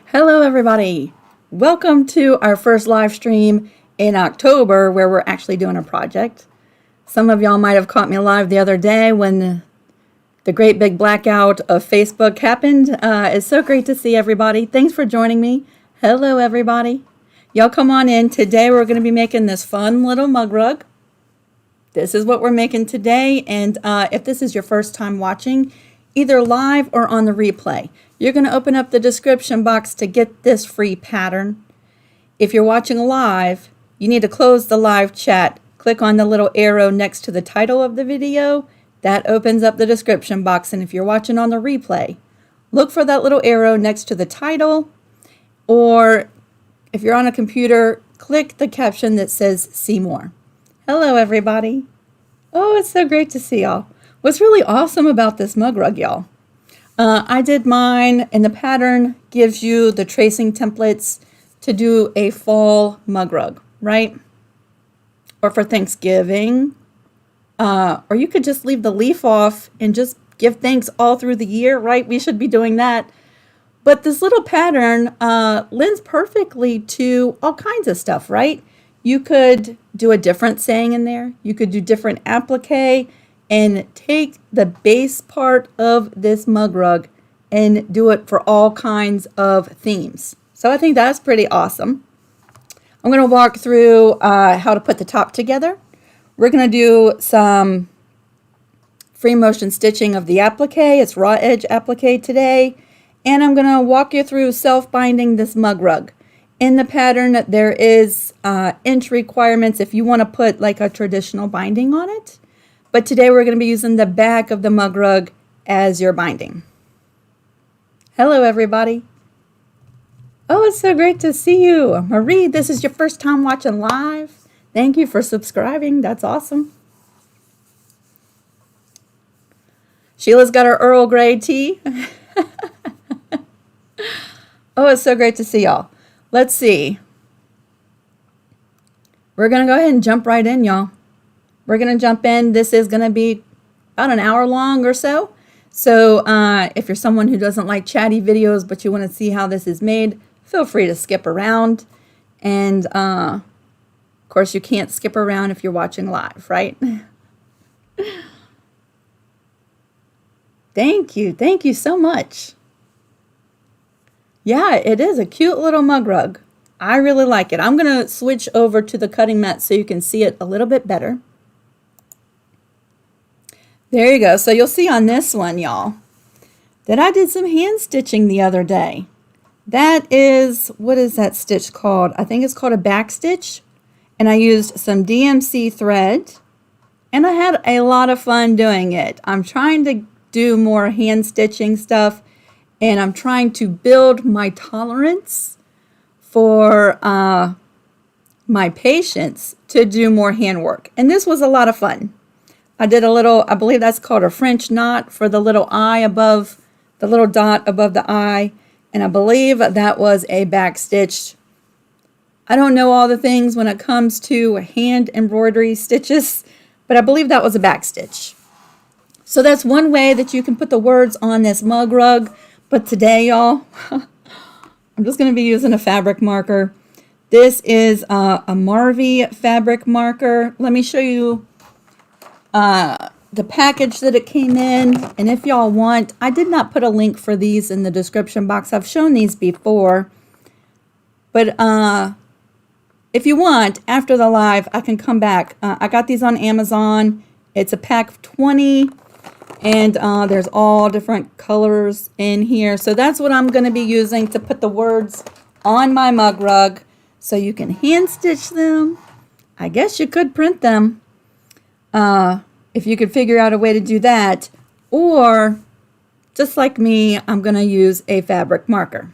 Hello everybody! Welcome to our first live stream in October where we're actually doing a project. Some of y'all might have caught me live the other day when the great big blackout of Facebook happened. It's so great to see everybody. Thanks for joining me. Hello everybody. Y'all come on in. Today we're going to be making this fun little mug rug. This is what we're making today, and if this is your first time watching, either live or on the replay, you're going to open up the description box to get this free pattern. If you're watching live, you need to close the live chat. Click on the little arrow next to the title of the video. That opens up the description box, and if you're watching on the replay, look for that little arrow next to the title, or if you're on a computer, click the caption that says "See More." Hello, everybody. Oh, it's so great to see y'all. What's really awesome about this mug rug, y'all, I did mine, and the pattern gives you the tracing templates to do a fall mug rug, right? Or for Thanksgiving. Or you could just leave the leaf off and just give thanks all through the year, right? We should be doing that. But this little pattern lends perfectly to all kinds of stuff, right? You could do a different saying in there. You could do different applique and take the base part of this mug rug and do it for all kinds of themes. So I think that's pretty awesome. I'm going to walk through how to put the top together. We're going to do some free motion stitching of the applique. It's raw edge applique today. And I'm going to walk you through self-binding this mug rug. In the pattern, there is inch requirements if you want to put like a traditional binding on it. But today we're going to be using the back of the mug rug as your binding. Hello, everybody. Oh, it's so great to see you. Marie, this is your first time watching live. Thank you for subscribing. That's awesome. Sheila's got her Earl Grey tea. Oh, it's so great to see y'all. Let's see. We're going to go ahead and jump right in, y'all. We're going to jump in. This is going to be about an hour long or so. So if you're someone who doesn't like chatty videos, but you want to see how this is made, feel free to skip around. And of course, you can't skip around if you're watching live, right? Thank you. Thank you so much. Yeah, it is a cute little mug rug. I really like it. I'm going to switch over to the cutting mat so you can see it a little bit better. There you go. So you'll see on this one, y'all, that I did some hand stitching the other day. That is, what is that stitch called? I think it's called a back stitch. And I used some DMC thread. And I had a lot of fun doing it. I'm trying to do more hand stitching stuff. And I'm trying to build my tolerance for my patience to do more handwork. And this was a lot of fun. I did a little, I believe that's called a French knot for the little eye above, the little dot above the eye. And I believe that was a back stitch. I don't know all the things when it comes to hand embroidery stitches, but I believe that was a back stitch. So that's one way that you can put the words on this mug rug. But today, y'all, I'm just going to be using a fabric marker. This is a Marvy fabric marker. Let me show you the package that it came in. And if y'all want, I did not put a link for these in the description box. I've shown these before. But if you want, after the live, I can come back. I got these on Amazon. It's a pack of 20. And there's all different colors in here. So that's what I'm going to be using to put the words on my mug rug so you can hand stitch them. I guess you could print them if you could figure out a way to do that. Or just like me, I'm going to use a fabric marker.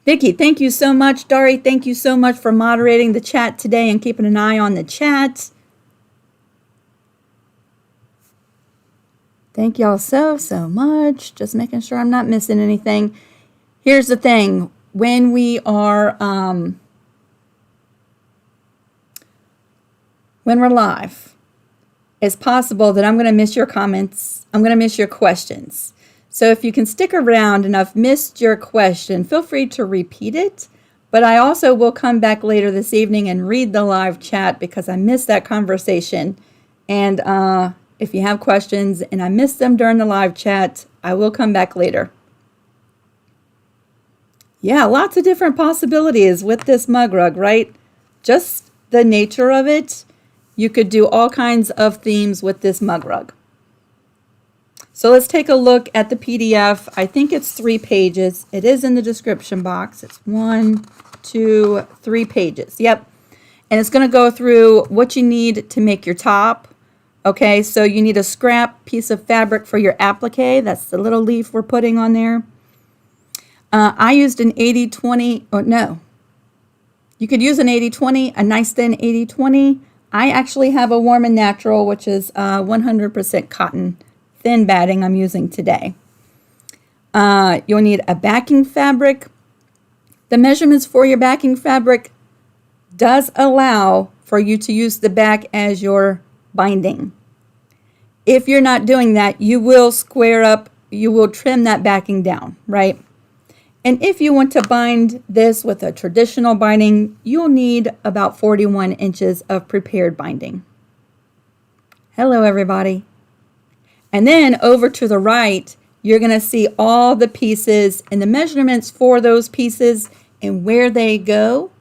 Vicki, thank you so much. Dari, thank you so much for moderating the chat today and keeping an eye on the chat. Thank y'all so much. Just making sure I'm not missing anything. Here's the thing. When we are, when we're live, it's possible that I'm going to miss your comments. I'm going to miss your questions. So if you can stick around and I've missed your question, feel free to repeat it. But I also will come back later this evening and read the live chat because I missed that conversation. And if you have questions and I missed them during the live chat, I will come back later. Yeah, lots of different possibilities with this mug rug, right? Just the nature of it. You could do all kinds of themes with this mug rug. So let's take a look at the PDF. I think it's 3 pages. It is in the description box. It's 1, 2, 3 pages. Yep. And it's going to go through what you need to make your top. Okay, so you need a scrap piece of fabric for your applique. That's the little leaf we're putting on there. I used an 80-20, or no. You could use an 80-20, a nice thin 80-20. I actually have a Warm and Natural, which is 100% cotton thin batting I'm using today. You'll need a backing fabric. The measurements for your backing fabric does allow for you to use the back as your binding. If you're not doing that, you will square up, you will trim that backing down, right? And if you want to bind this with a traditional binding, you'll need about 41 inches of prepared binding. Hello, everybody. And then over to the right, you're going to see all the pieces and the measurements for those pieces and where they go.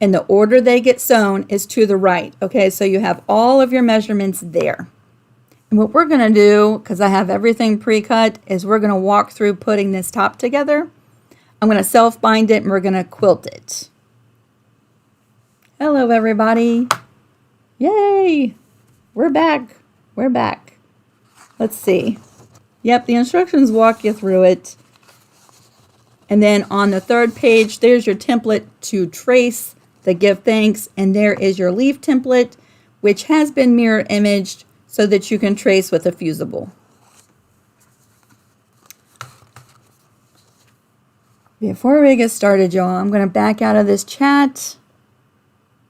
And the order they get sewn is to the right. Okay, so you have all of your measurements there. And what we're going to do, because I have everything pre-cut, is we're going to walk through putting this top together. I'm going to self-bind it and we're going to quilt it. Hello, everybody. Yay! We're back. We're back. Let's see. Yep, the instructions walk you through it. And then on the 3rd page, there's your template to trace the give thanks. And there is your leaf template, which has been mirror imaged so that you can trace with a fusible. Before we get started, y'all, I'm going to back out of this chat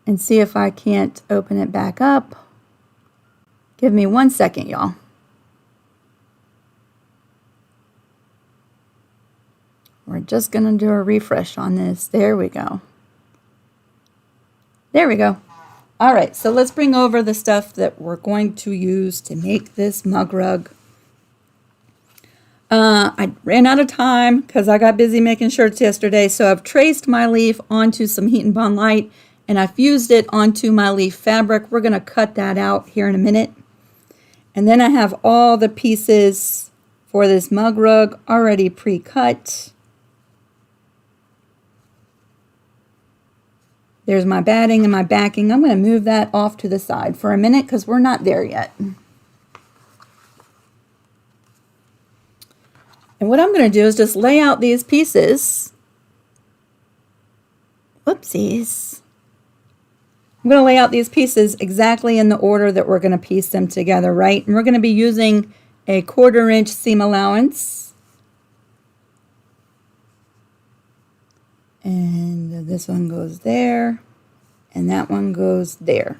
and see if I can't open it back up. Give me 1 second, y'all. We're just going to do a refresh on this. There we go. There we go. All right, so let's bring over the stuff that we're going to use to make this mug rug. I ran out of time because I got busy making shirts yesterday, so I've traced my leaf onto some Heat and Bond Light, and I fused it onto my leaf fabric. We're going to cut that out here in a minute. And then I have all the pieces for this mug rug already pre-cut. There's my batting and my backing. I'm going to move that off to the side for a minute because we're not there yet. And what I'm going to do is just lay out these pieces. Whoopsies. I'm going to lay out these pieces exactly in the order that we're going to piece them together, right? And we're going to be using a 1/4 inch seam allowance. And this one goes there, and that one goes there.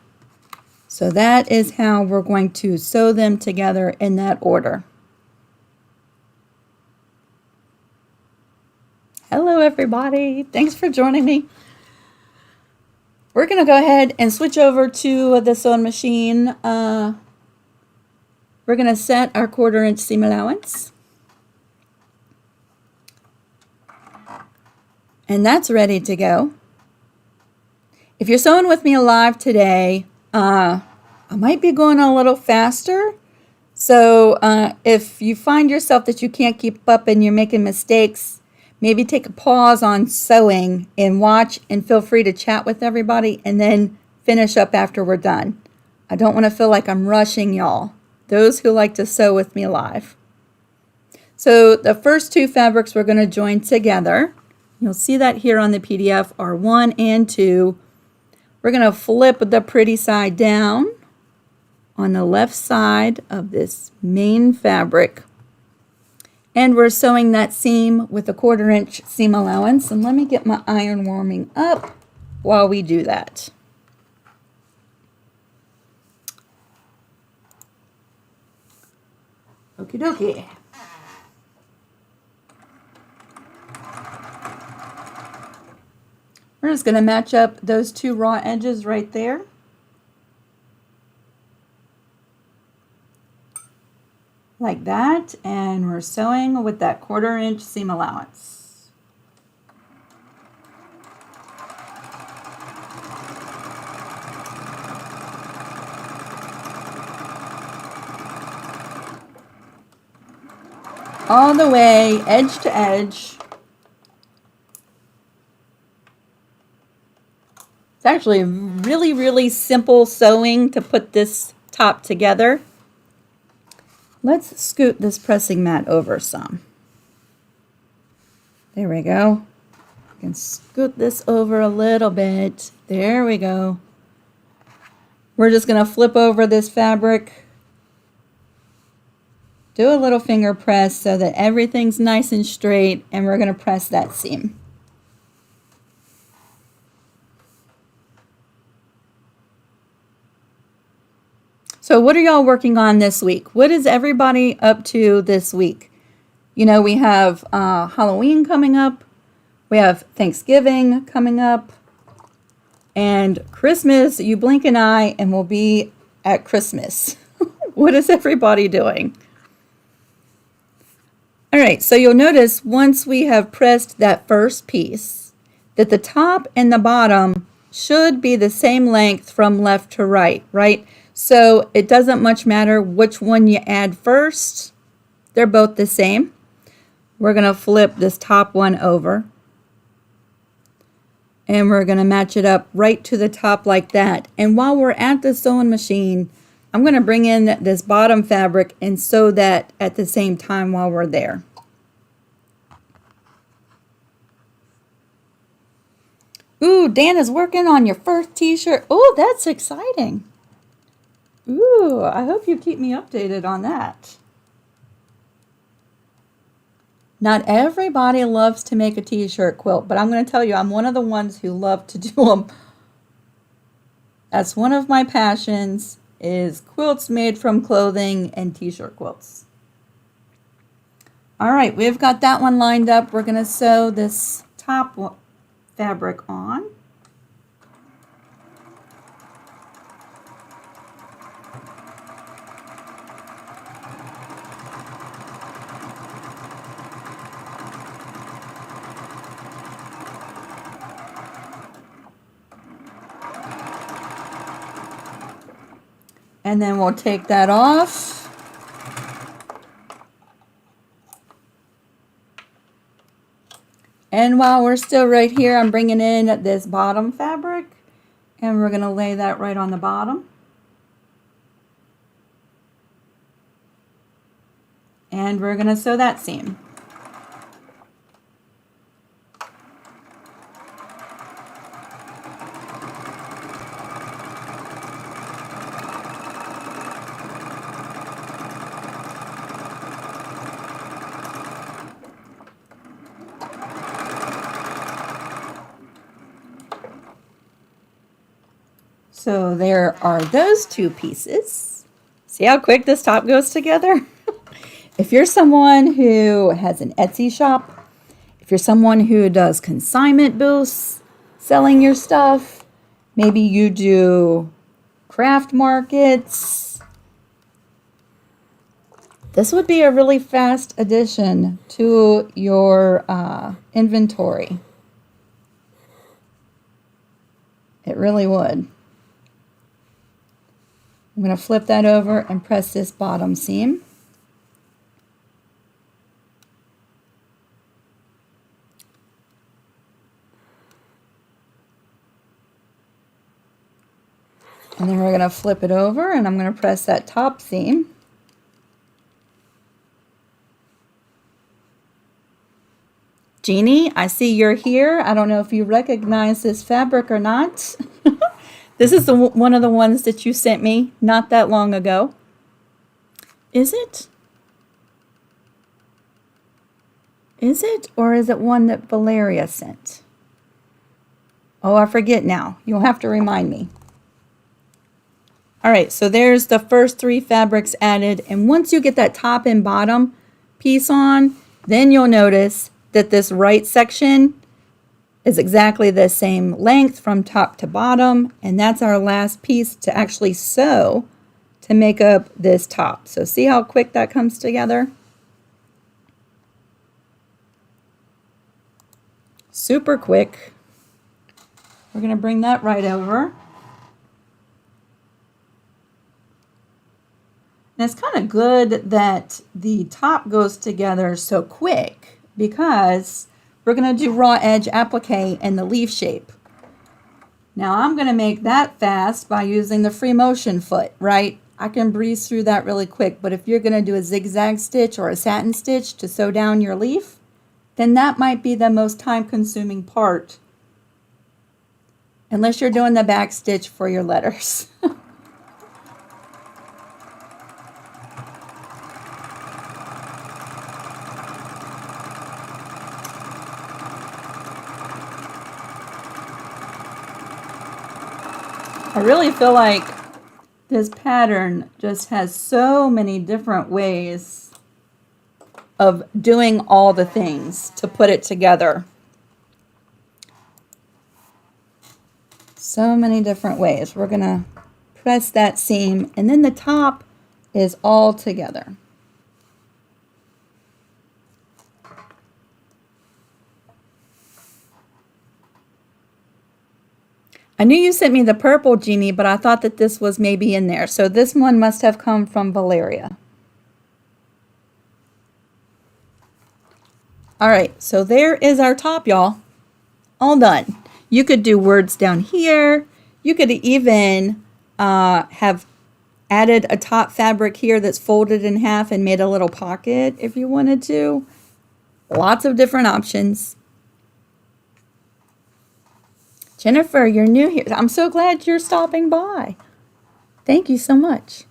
So that is how we're going to sew them together in that order. Hello, everybody. Thanks for joining me. We're going to go ahead and switch over to the sewing machine. We're going to set our 1/4 inch seam allowance. And that's ready to go. If you're sewing with me live today, I might be going a little faster. So if you find yourself that you can't keep up and you're making mistakes, maybe take a pause on sewing and watch, and feel free to chat with everybody and then finish up after we're done. I don't want to feel like I'm rushing y'all, those who like to sew with me live. So the first 2 fabrics we're going to join together. You'll see that here on the PDF are 1 and 2. We're going to flip the pretty side down on the left side of this main fabric. And we're sewing that seam with a 1/4 inch seam allowance. And let me get my iron warming up while we do that. Okie dokie. We're just going to match up those two raw edges right there. Like that, and we're sewing with that 1/4 inch seam allowance. All the way, edge to edge. It's actually really, really simple sewing to put this top together. Let's scoot this pressing mat over some. There we go. I can scoot this over a little bit. There we go. We're just going to flip over this fabric. Do a little finger press so that everything's nice and straight, and we're going to press that seam. So what are y'all working on this week? What is everybody up to this week? You know, we have Halloween coming up. We have Thanksgiving coming up. And Christmas, you blink an eye and we'll be at Christmas. What is everybody doing? All right, so you'll notice once we have pressed that first piece, that the top and the bottom should be the same length from left to right, right? So it doesn't much matter which one you add first. They're both the same. We're going to flip this top one over. And we're going to match it up right to the top like that. And while we're at the sewing machine, I'm going to bring in this bottom fabric and sew that at the same time while we're there. Ooh, Dana's working on your first t-shirt. Oh, that's exciting. Ooh, I hope you keep me updated on that. Not everybody loves to make a t-shirt quilt, but I'm going to tell you, I'm one of the ones who love to do them. That's one of my passions, is quilts made from clothing and t-shirt quilts. All right, we've got that one lined up. We're going to sew this top fabric on. And then we'll take that off. And while we're still right here, I'm bringing in this bottom fabric, and we're going to lay that right on the bottom. And we're going to sew that seam. So there are those two pieces. See how quick this top goes together? If you're someone who has an Etsy shop, if you're someone who does consignment booths, selling your stuff, maybe you do craft markets, this would be a really fast addition to your inventory. It really would. I'm going to flip that over and press this bottom seam. And then we're going to flip it over and I'm going to press that top seam. Jeannie, I see you're here. I don't know if you recognize this fabric or not. This is one of the ones that you sent me not that long ago. Is it? Is it? Or is it one that Valeria sent? Oh, I forget now. You'll have to remind me. All right, so there's the first three fabrics added. And once you get that top and bottom piece on, then you'll notice that this right section is exactly the same length from top to bottom, and that's our last piece to actually sew to make up this top. So see how quick that comes together? Super quick. We're going to bring that right over. And it's kind of good that the top goes together so quick because we're going to do raw edge applique in the leaf shape. Now I'm going to make that fast by using the free motion foot, right? I can breeze through that really quick, but if you're going to do a zigzag stitch or a satin stitch to sew down your leaf, then that might be the most time-consuming part, unless you're doing the back stitch for your letters. I really feel like this pattern just has so many different ways of doing all the things to put it together. So many different ways. We're going to press that seam, and then the top is all together. I knew you sent me the purple, Jeannie, but I thought that this was maybe in there. So this one must have come from Valeria. All right, so there is our top, y'all. All done. You could do words down here. You could even have added a top fabric here that's folded in half and made a little pocket if you wanted to. Lots of different options. Jennifer, you're new here. I'm so glad you're stopping by. Thank you so much.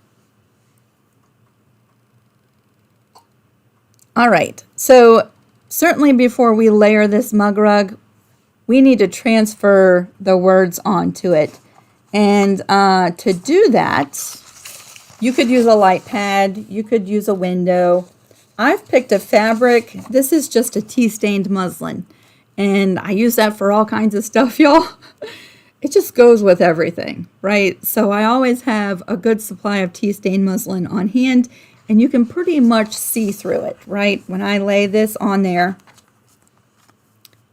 All right, so certainly before we layer this mug rug, we need to transfer the words onto it. And to do that, you could use a light pad, you could use a window. I've picked a fabric. This is just a tea-stained muslin. And I use that for all kinds of stuff, y'all. It just goes with everything, right? So I always have a good supply of tea-stained muslin on hand, and you can pretty much see through it, right? When I lay this on there,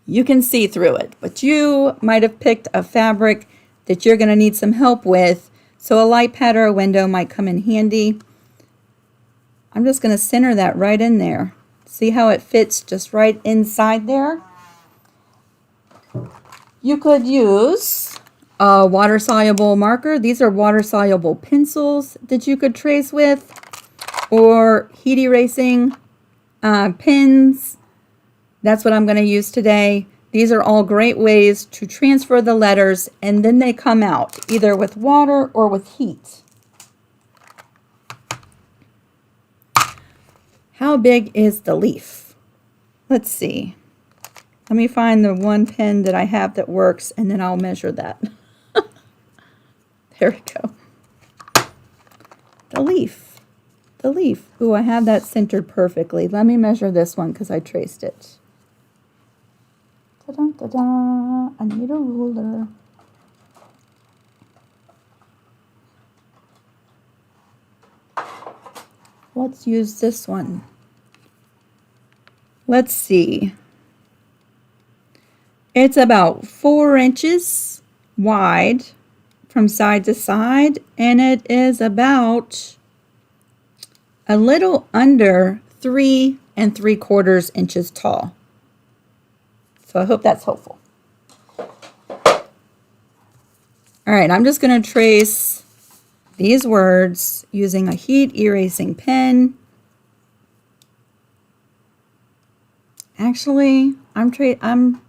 you can see through it. But you might have picked a fabric that you're going to need some help with, so a light pad or a window might come in handy. I'm just going to center that right in there. See how it fits just right inside there? You could use a water-soluble marker. These are water-soluble pencils that you could trace with, or heat erasing pens. That's what I'm going to use today. These are all great ways to transfer the letters, and then they come out either with water or with heat. How big is the leaf? Let's see. Let me find the one pen that I have that works, and then I'll measure that. There we go. The leaf. The leaf. Ooh, I have that centered perfectly. Let me measure this one because I traced it. Ta-da, ta-da. I need a ruler. Let's use this one. Let's see. It's about 4 inches wide from side to side, and it is about a little under 3 3/4 inches tall. So I hope that's helpful. All right, I'm just going to trace these words using a heat erasing pen. Actually, I'm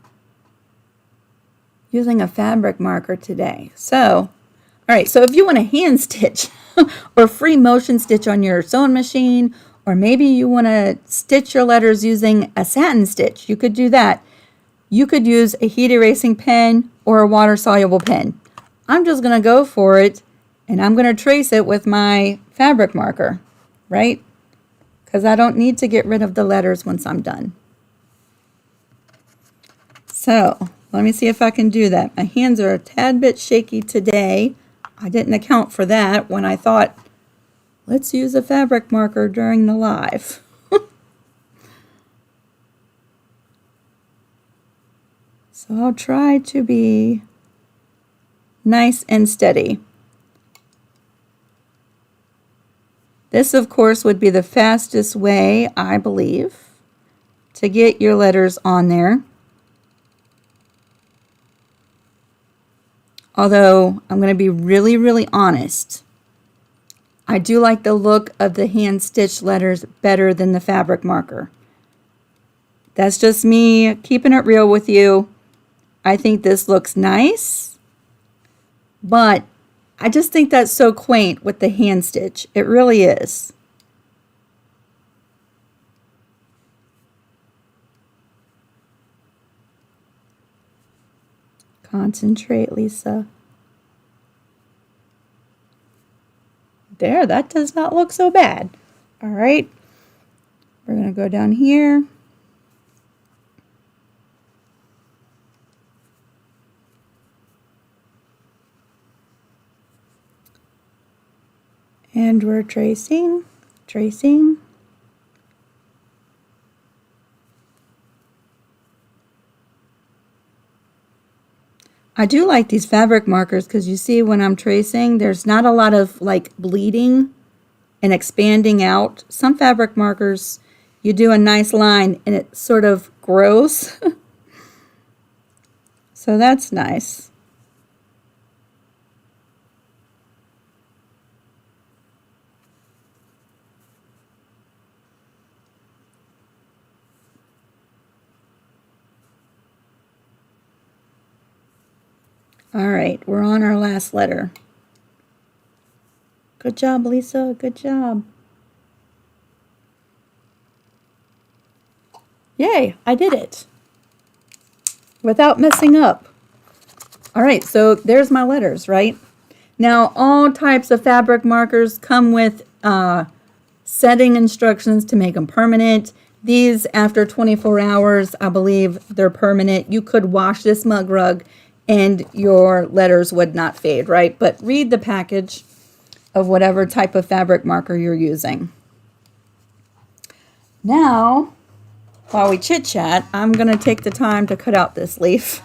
using a fabric marker today. So, all right, so if you want to hand stitch or free motion stitch on your sewing machine, or maybe you want to stitch your letters using a satin stitch, you could do that. You could use a heat erasing pen or a water soluble pen. I'm just going to go for it, and I'm going to trace it with my fabric marker, right? Because I don't need to get rid of the letters once I'm done. So Let me see if I can do that. My hands are a tad bit shaky today. I didn't account for that when I thought, let's use a fabric marker during the live. So I'll try to be nice and steady. This, of course, would be the fastest way, I believe, to get your letters on there. Although, I'm going to be really, really honest. I do like the look of the hand-stitched letters better than the fabric marker. That's just me keeping it real with you. I think this looks nice, but I just think that's so quaint with the hand stitch. It really is. Concentrate, Lisa. There, that does not look so bad. All right, we're going to go down here. And we're tracing. I do like these fabric markers because you see when I'm tracing, there's not a lot of like bleeding and expanding out. Some fabric markers, you do a nice line and it sort of grows. So that's nice. All right, we're on our last letter. Good job, Lisa. Good job. Yay, I did it without messing up. All right, so there's my letters, right? Now, all types of fabric markers come with setting instructions to make them permanent. These, after 24 hours, I believe they're permanent. You could wash this mug rug and your letters would not fade, right? But read the package of whatever type of fabric marker you're using. Now, while we chit chat, I'm going to take the time to cut out this leaf.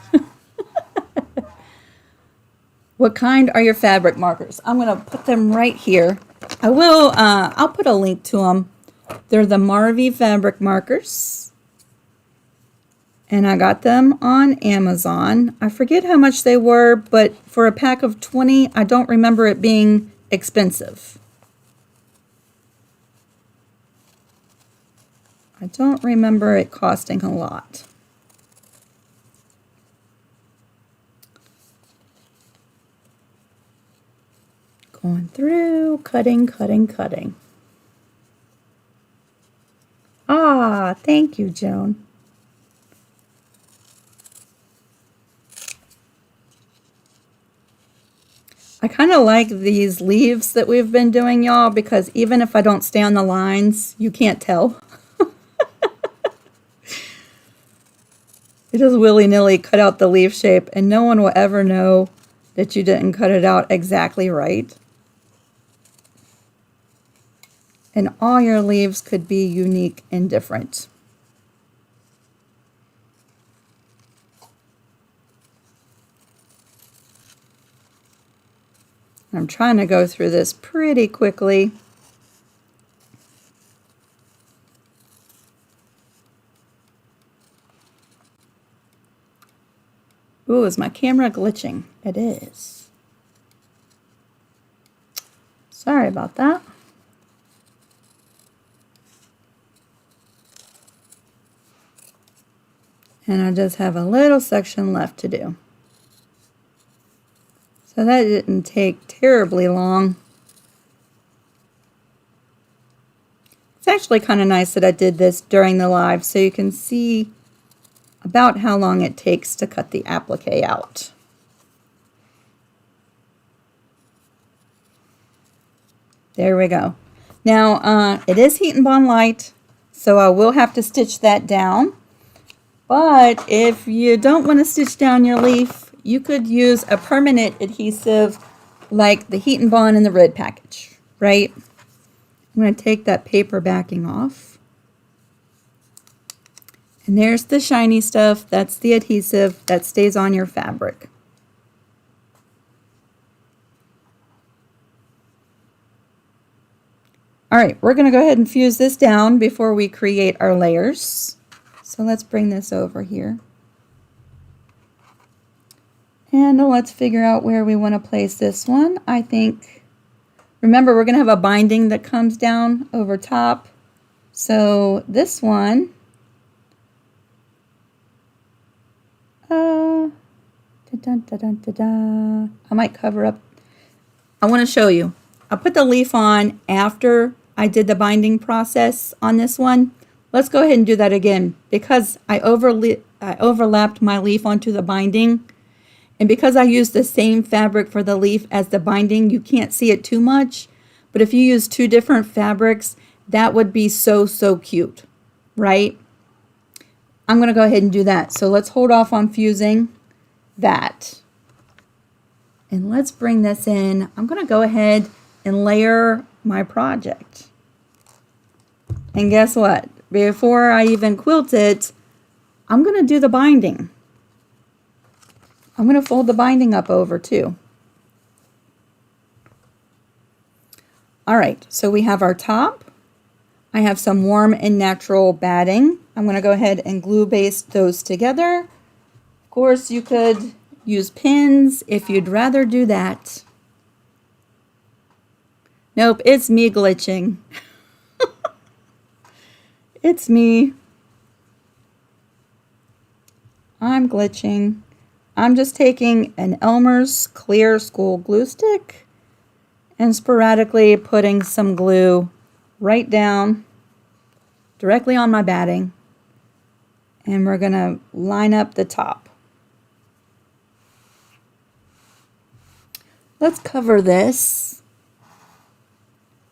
What kind are your fabric markers? I'm going to put them right here. I'll put a link to them. They're the Marvy fabric markers. And I got them on Amazon. I forget how much they were, but for a pack of 20, I don't remember it being expensive. I don't remember it costing a lot. Going through, cutting. Ah, thank you, Joan. I kind of like these leaves that we've been doing, y'all, because even if I don't stay on the lines, you can't tell. You just willy-nilly cut out the leaf shape, and no one will ever know that you didn't cut it out exactly right. And all your leaves could be unique and different. I'm trying to go through this pretty quickly. Ooh, is my camera glitching? It is. Sorry about that. And I just have a little section left to do. So that didn't take terribly long. It's actually kind of nice that I did this during the live so you can see about how long it takes to cut the applique out. There we go. Now, it is Heat and Bond Light, so I will have to stitch that down. But if you don't want to stitch down your leaf, you could use a permanent adhesive like the Heat and Bond in the red package, right? I'm going to take that paper backing off. And there's the shiny stuff. That's the adhesive that stays on your fabric. All right, we're going to go ahead and fuse this down before we create our layers. So let's bring this over here. And let's figure out where we want to place this one. I think, remember, we're going to have a binding that comes down over top. So this one, I might cover up. I want to show you. I put the leaf on after I did the binding process on this one. Let's go ahead and do that again because I overlapped my leaf onto the binding. And because I used the same fabric for the leaf as the binding, you can't see it too much. But if you use two different fabrics, that would be so, so cute, right? I'm going to go ahead and do that. So let's hold off on fusing that. And let's bring this in. I'm going to go ahead and layer my project. And guess what? Before I even quilt it, I'm going to do the binding. I'm going to fold the binding up over too. All right, so we have our top. I have some warm and natural batting. I'm going to go ahead and glue baste those together. Of course, you could use pins if you'd rather do that. Nope, it's me glitching. It's me. I'm glitching. I'm just taking an Elmer's clear school glue stick and sporadically putting some glue right down directly on my batting. And we're going to line up the top. Let's cover this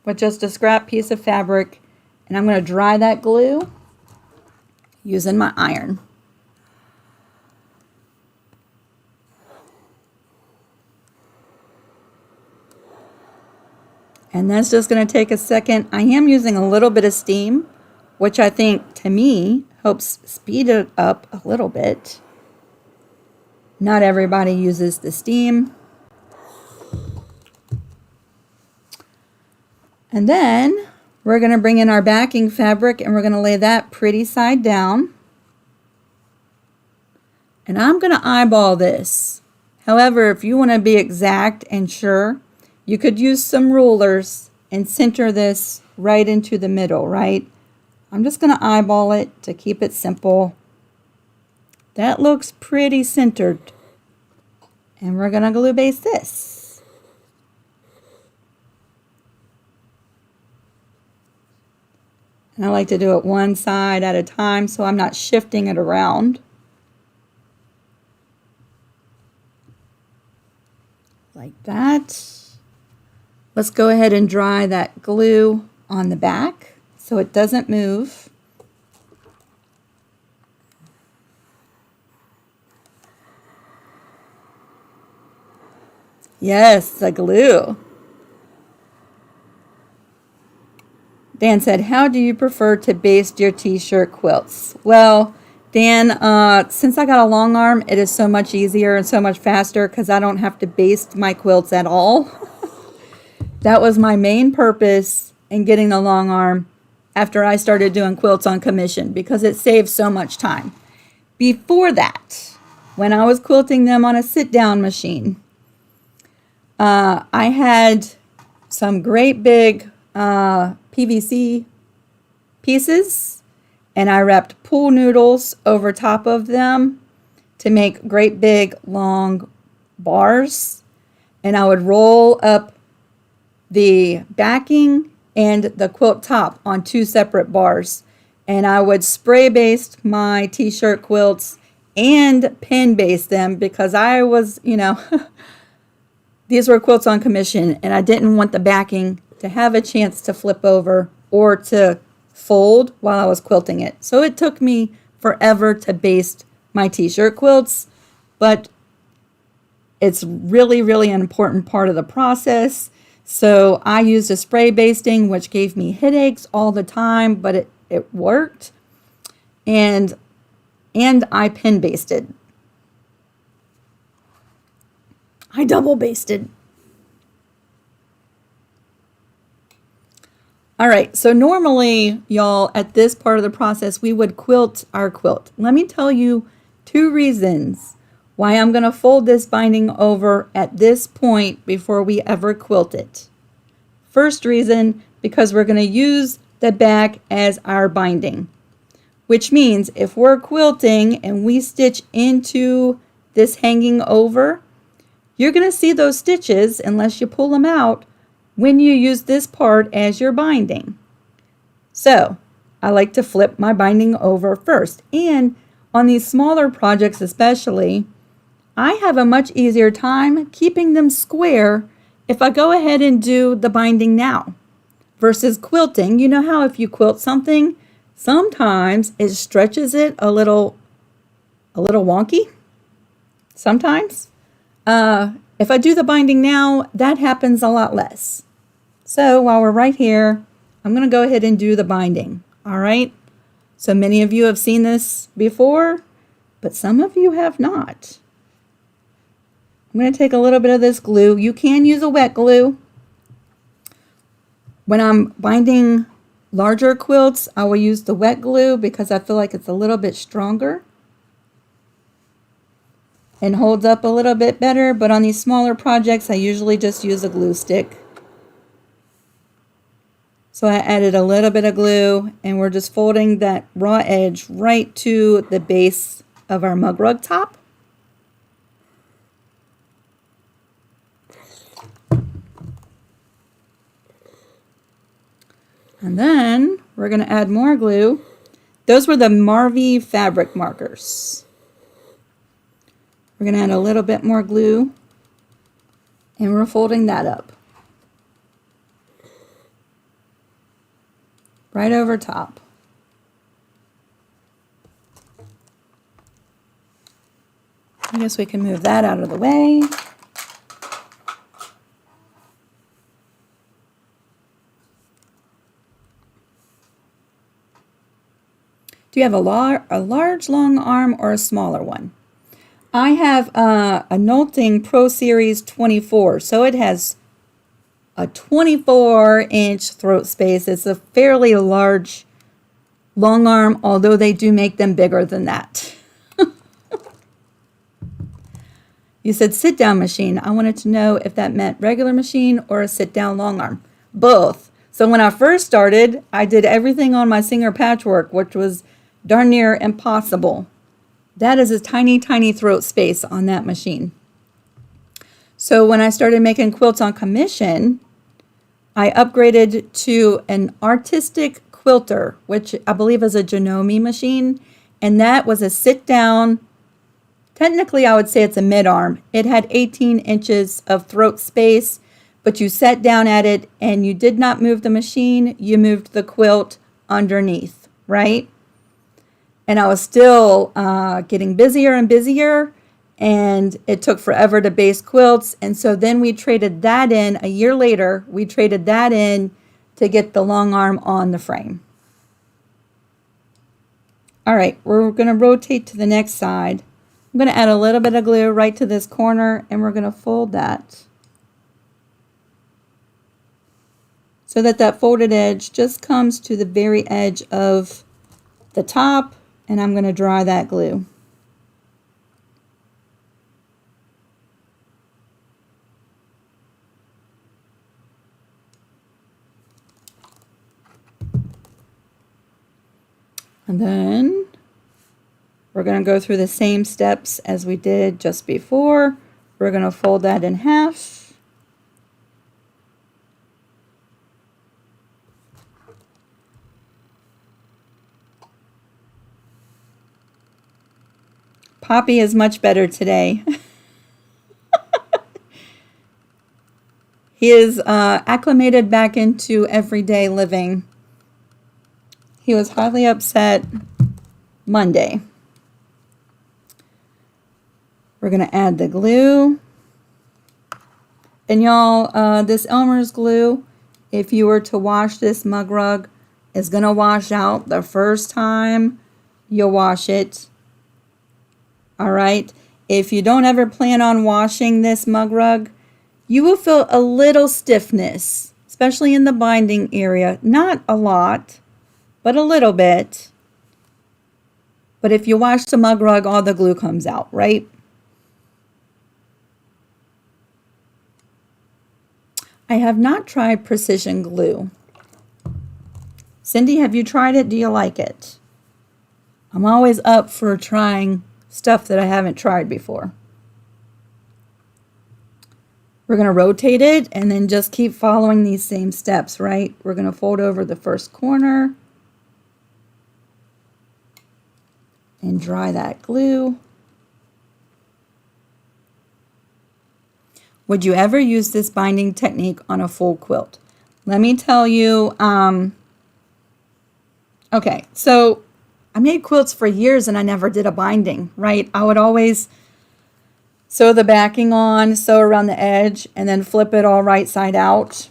with just a scrap piece of fabric, and I'm going to dry that glue using my iron. And that's just going to take a second. I am using a little bit of steam, which I think, to me, helps speed it up a little bit. Not everybody uses the steam. And then we're going to bring in our backing fabric and we're going to lay that pretty side down. And I'm going to eyeball this. However, if you want to be exact and sure, you could use some rulers and center this right into the middle, right? I'm just going to eyeball it to keep it simple. That looks pretty centered. And we're going to glue baste this. And I like to do it one side at a time so I'm not shifting it around. Like that. Let's go ahead and dry that glue on the back so it doesn't move. Yes, the glue. Dan said, how do you prefer to baste your t-shirt quilts? Well, Dan, since I got a long arm, it is so much easier and so much faster because I don't have to baste my quilts at all. That was my main purpose in getting the long arm after I started doing quilts on commission because it saves so much time. Before that, when I was quilting them on a sit-down machine, I had some great big PVC pieces and I wrapped pool noodles over top of them to make great big long bars, and I would roll up the backing and the quilt top on two separate bars, and I would spray baste my t-shirt quilts and pin baste them because I was, these were quilts on commission and I didn't want the backing to have a chance to flip over or to fold while I was quilting it. So it took me forever to baste my t-shirt quilts, but it's really, really an important part of the process. So I used a spray basting, which gave me headaches all the time, but it worked. And I pin basted. I double basted. All right, so normally, y'all, at this part of the process, we would quilt our quilt. Let me tell you 2 reasons why I'm going to fold this binding over at this point before we ever quilt it. First reason, because we're going to use the back as our binding, which means if we're quilting and we stitch into this hanging over, you're going to see those stitches, unless you pull them out, when you use this part as your binding. So I like to flip my binding over first. And on these smaller projects especially, I have a much easier time keeping them square if I go ahead and do the binding now versus quilting. You know how if you quilt something, sometimes it stretches it a little wonky. Sometimes. If I do the binding now, that happens a lot less. So while we're right here, I'm going to go ahead and do the binding. All right. So many of you have seen this before, but some of you have not. I'm going to take a little bit of this glue. You can use a wet glue. When I'm binding larger quilts, I will use the wet glue because I feel like it's a little bit stronger and holds up a little bit better. But on these smaller projects, I usually just use a glue stick. So I added a little bit of glue, and we're just folding that raw edge right to the base of our mug rug top. And then we're going to add more glue. Those were the Marvy fabric markers. We're going to add a little bit more glue, and we're folding that up right over top. I guess we can move that out of the way. Do you have a large long arm or a smaller one? I have a Quilting Pro Series 24, so it has a 24-inch throat space. It's a fairly large long arm, although they do make them bigger than that. You said sit-down machine. I wanted to know if that meant regular machine or a sit-down long arm. Both. So when I first started, I did everything on my Singer Patchwork, which was darn near impossible. That is a tiny, tiny throat space on that machine. So when I started making quilts on commission, I upgraded to an artistic quilter, which I believe is a Janome machine. And that was a sit-down. Technically, I would say it's a mid-arm. It had 18 inches of throat space, but you sat down at it and you did not move the machine. You moved the quilt underneath, right? And I was still getting busier and busier, and it took forever to baste quilts. And so then we traded that in a year later. We traded that in to get the long arm on the frame. All right, we're going to rotate to the next side. I'm going to add a little bit of glue right to this corner, and we're going to fold that so that that folded edge just comes to the very edge of the top, and I'm going to dry that glue. And then we're going to go through the same steps as we did just before. We're going to fold that in half. Poppy is much better today. He is acclimated back into everyday living. He was highly upset Monday. We're going to add the glue. And y'all, this Elmer's glue, if you were to wash this mug rug, is going to wash out the first time you wash it. All right. If you don't ever plan on washing this mug rug, you will feel a little stiffness, especially in the binding area. Not a lot, but a little bit. But if you wash the mug rug, all the glue comes out, right? I have not tried precision glue. Cindy, have you tried it? Do you like it? I'm always up for trying stuff that I haven't tried before. We're going to rotate it and then just keep following these same steps, right? We're going to fold over the first corner and dry that glue. Would you ever use this binding technique on a full quilt? Let me tell you, okay, so I made quilts for years and I never did a binding, right? I would always sew the backing on, sew around the edge, and then flip it all right side out.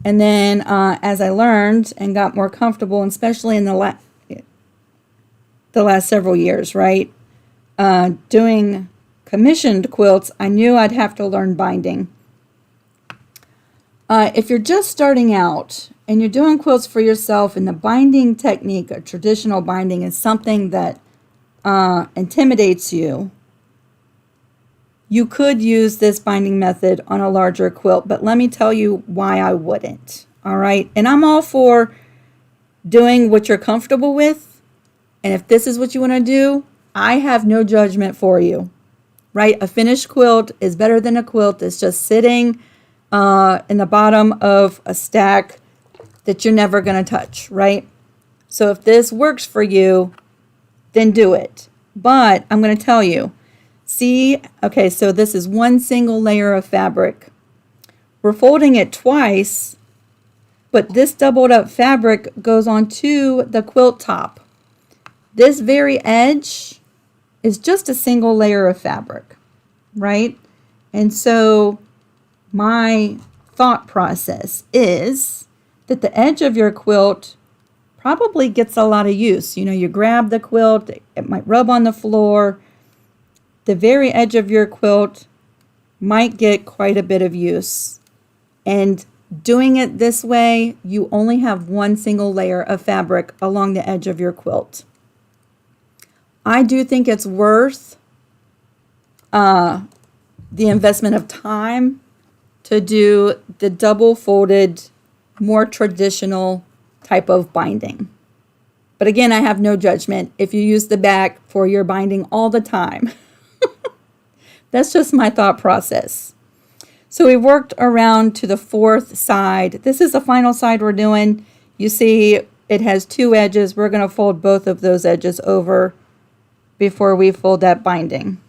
And then as I learned and got more comfortable, and especially in the last several years, right, doing commissioned quilts, I knew I'd have to learn binding. If you're just starting out and you're doing quilts for yourself, and the binding technique, a traditional binding, is something that intimidates you, you could use this binding method on a larger quilt, but let me tell you why I wouldn't. All right, and I'm all for doing what you're comfortable with, and if this is what you want to do, I have no judgment for you. Right? A finished quilt is better than a quilt that's just sitting in the bottom of a stack that you're never going to touch, right? So if this works for you, then do it. But I'm going to tell you, see, okay, so this is one single layer of fabric. We're folding it twice, but this doubled up fabric goes onto the quilt top. This very edge is just a single layer of fabric, right? And so my thought process is that the edge of your quilt probably gets a lot of use. You know, you grab the quilt, it might rub on the floor. The very edge of your quilt might get quite a bit of use. And doing it this way, you only have one single layer of fabric along the edge of your quilt. I do think it's worth the investment of time to do the double folded, more traditional type of binding. But again, I have no judgment if you use the back for your binding all the time. That's just my thought process. So we worked around to the fourth side. This is the final side we're doing. You see it has two edges. We're going to fold both of those edges over before we fold that binding.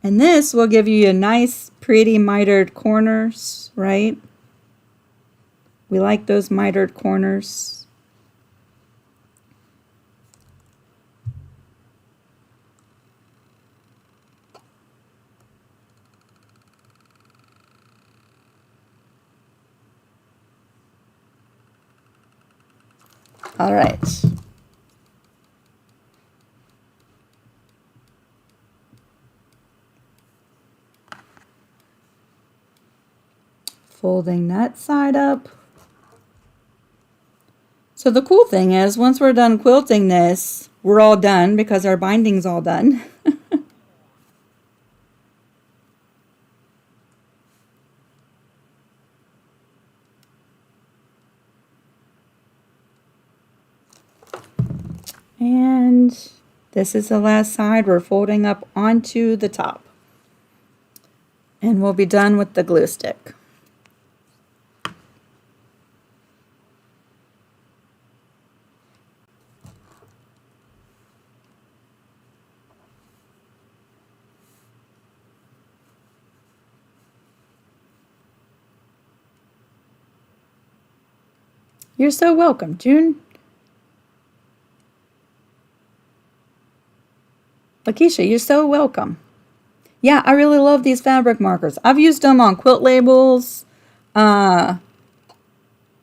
And this will give you a nice, pretty mitered corners, right? We like those mitered corners. All right. Folding that side up. So the cool thing is, once we're done quilting this, we're all done because our binding's all done. And this is the last side we're folding up onto the top. And we'll be done with the glue stick. You're so welcome, June. Lakeisha, you're so welcome. Yeah, I really love these fabric markers. I've used them on quilt labels. I've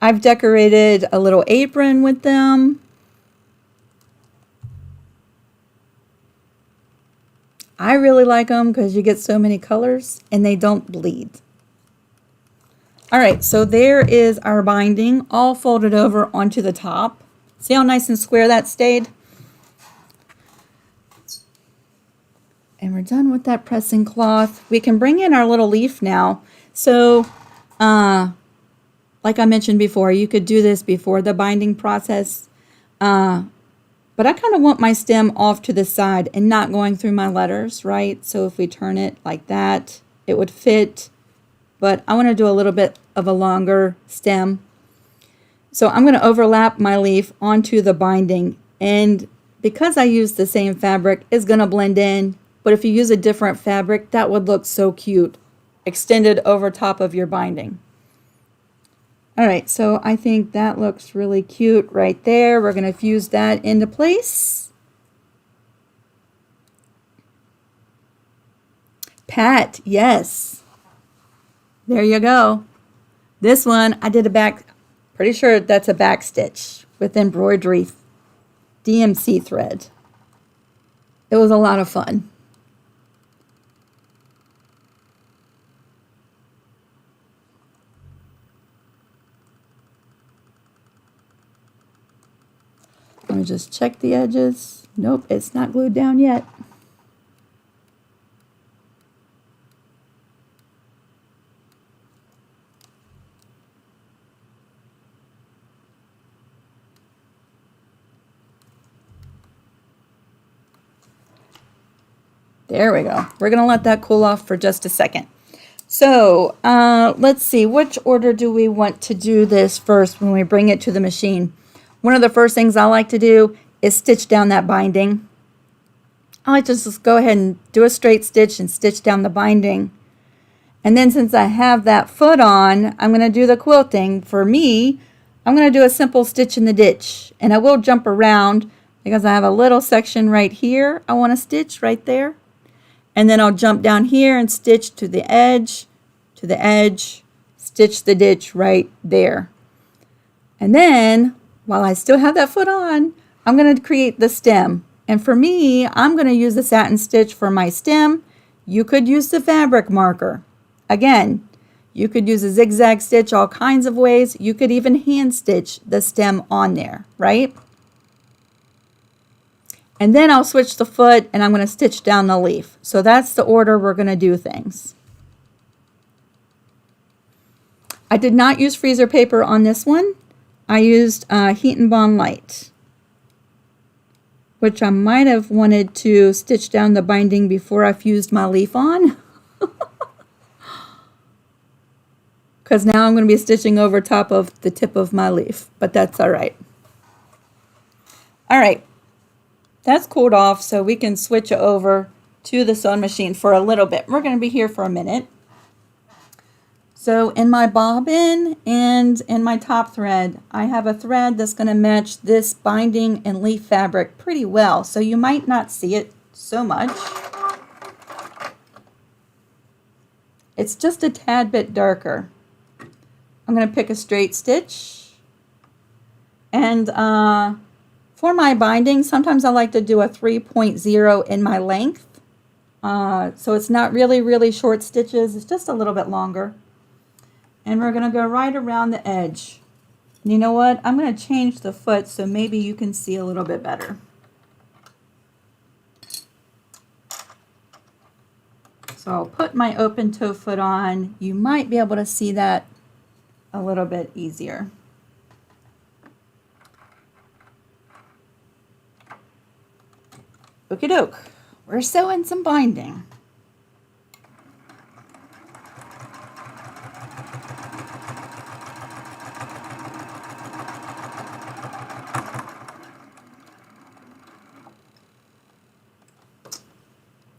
decorated a little apron with them. I really like them because you get so many colors and they don't bleed. All right, so there is our binding all folded over onto the top. See how nice and square that stayed? And we're done with that pressing cloth. We can bring in our little leaf now. So, like I mentioned before, you could do this before the binding process. But I kind of want my stem off to the side and not going through my letters, right? So if we turn it like that, it would fit. But I want to do a little bit of a longer stem. So I'm going to overlap my leaf onto the binding. And because I use the same fabric, it's going to blend in. But if you use a different fabric, that would look so cute, extended over top of your binding. All right, so I think that looks really cute right there. We're going to fuse that into place. Pat, yes. There you go. This one, I did a back, pretty sure that's a back stitch with embroidery DMC thread. It was a lot of fun. Let me just check the edges. Nope, it's not glued down yet. There we go. We're going to let that cool off for just a second. So let's see, which order do we want to do this first when we bring it to the machine? One of the first things I like to do is stitch down that binding. I like to just go ahead and do a straight stitch and stitch down the binding. And then since I have that foot on, I'm going to do the quilting. For me, I'm going to do a simple stitch in the ditch. And I will jump around because I have a little section right here I want to stitch right there. And then I'll jump down here and stitch to the edge, stitch the ditch right there. And then, while I still have that foot on, I'm going to create the stem. And for me, I'm going to use the satin stitch for my stem. You could use the fabric marker. Again, you could use a zigzag stitch all kinds of ways. You could even hand stitch the stem on there, right? And then I'll switch the foot and I'm going to stitch down the leaf. So that's the order we're going to do things. I did not use freezer paper on this one. I used Heat and Bond Light, which I might have wanted to stitch down the binding before I fused my leaf on. Because now I'm going to be stitching over top of the tip of my leaf, but that's all right. All right, that's cooled off, so we can switch over to the sewing machine for a little bit. We're going to be here for a minute. So in my bobbin and in my top thread, I have a thread that's going to match this binding and leaf fabric pretty well. So you might not see it so much. It's just a tad bit darker. I'm going to pick a straight stitch. And for my binding, sometimes I like to do a 3.0 in my length. So it's not really short stitches. It's just a little bit longer. And we're going to go right around the edge. And you know what? I'm going to change the foot so maybe you can see a little bit better. So I'll put my open toe foot on. You might be able to see that a little bit easier. Okie doke. We're sewing some binding.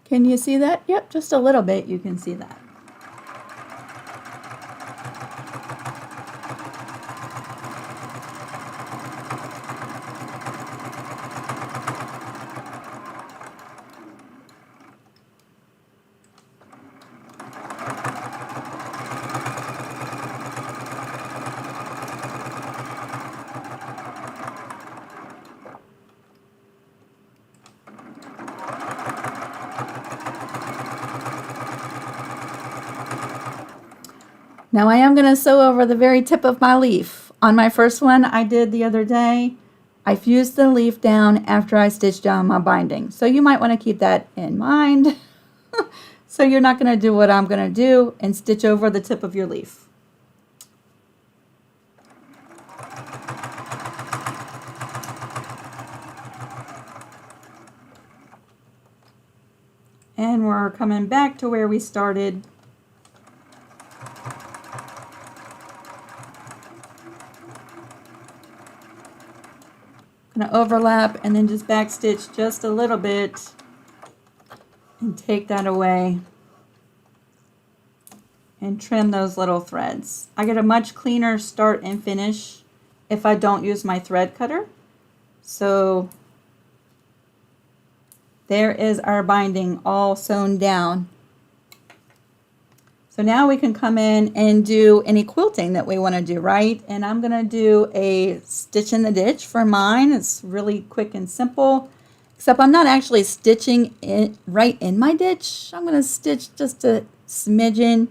Can you see that? Yep, just a little bit you can see that. Now I am going to sew over the very tip of my leaf. On my first one I did the other day, I fused the leaf down after I stitched down my binding. So you might want to keep that in mind. So you're not going to do what I'm going to do and stitch over the tip of your leaf. And we're coming back to where we started. Going to overlap and then just backstitch just a little bit and take that away and trim those little threads. I get a much cleaner start and finish if I don't use my thread cutter. So there is our binding all sewn down. So now we can come in and do any quilting that we want to do, right? And I'm going to do a stitch in the ditch for mine. It's really quick and simple, except I'm not actually stitching it right in my ditch. I'm going to stitch just a smidgen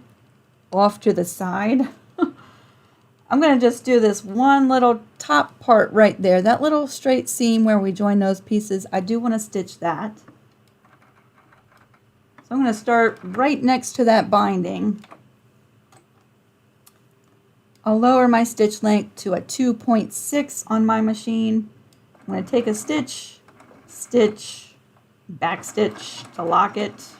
off to the side. I'm going to just do this one little top part right there, that little straight seam where we join those pieces. I do want to stitch that. So I'm going to start right next to that binding. I'll lower my stitch length to a 2.6 on my machine. I'm going to take a stitch, stitch, back stitch to lock it.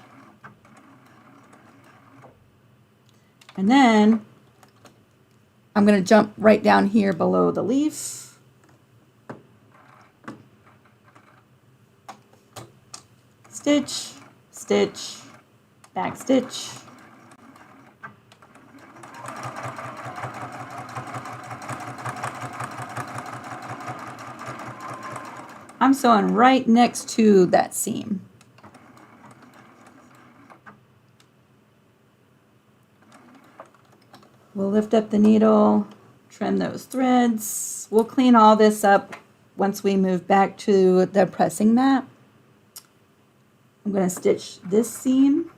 And then I'm going to jump right down here below the leaf. Stitch, stitch, back stitch. I'm sewing right next to that seam. We'll lift up the needle, trim those threads. We'll clean all this up once we move back to the pressing mat. I'm going to stitch this seam.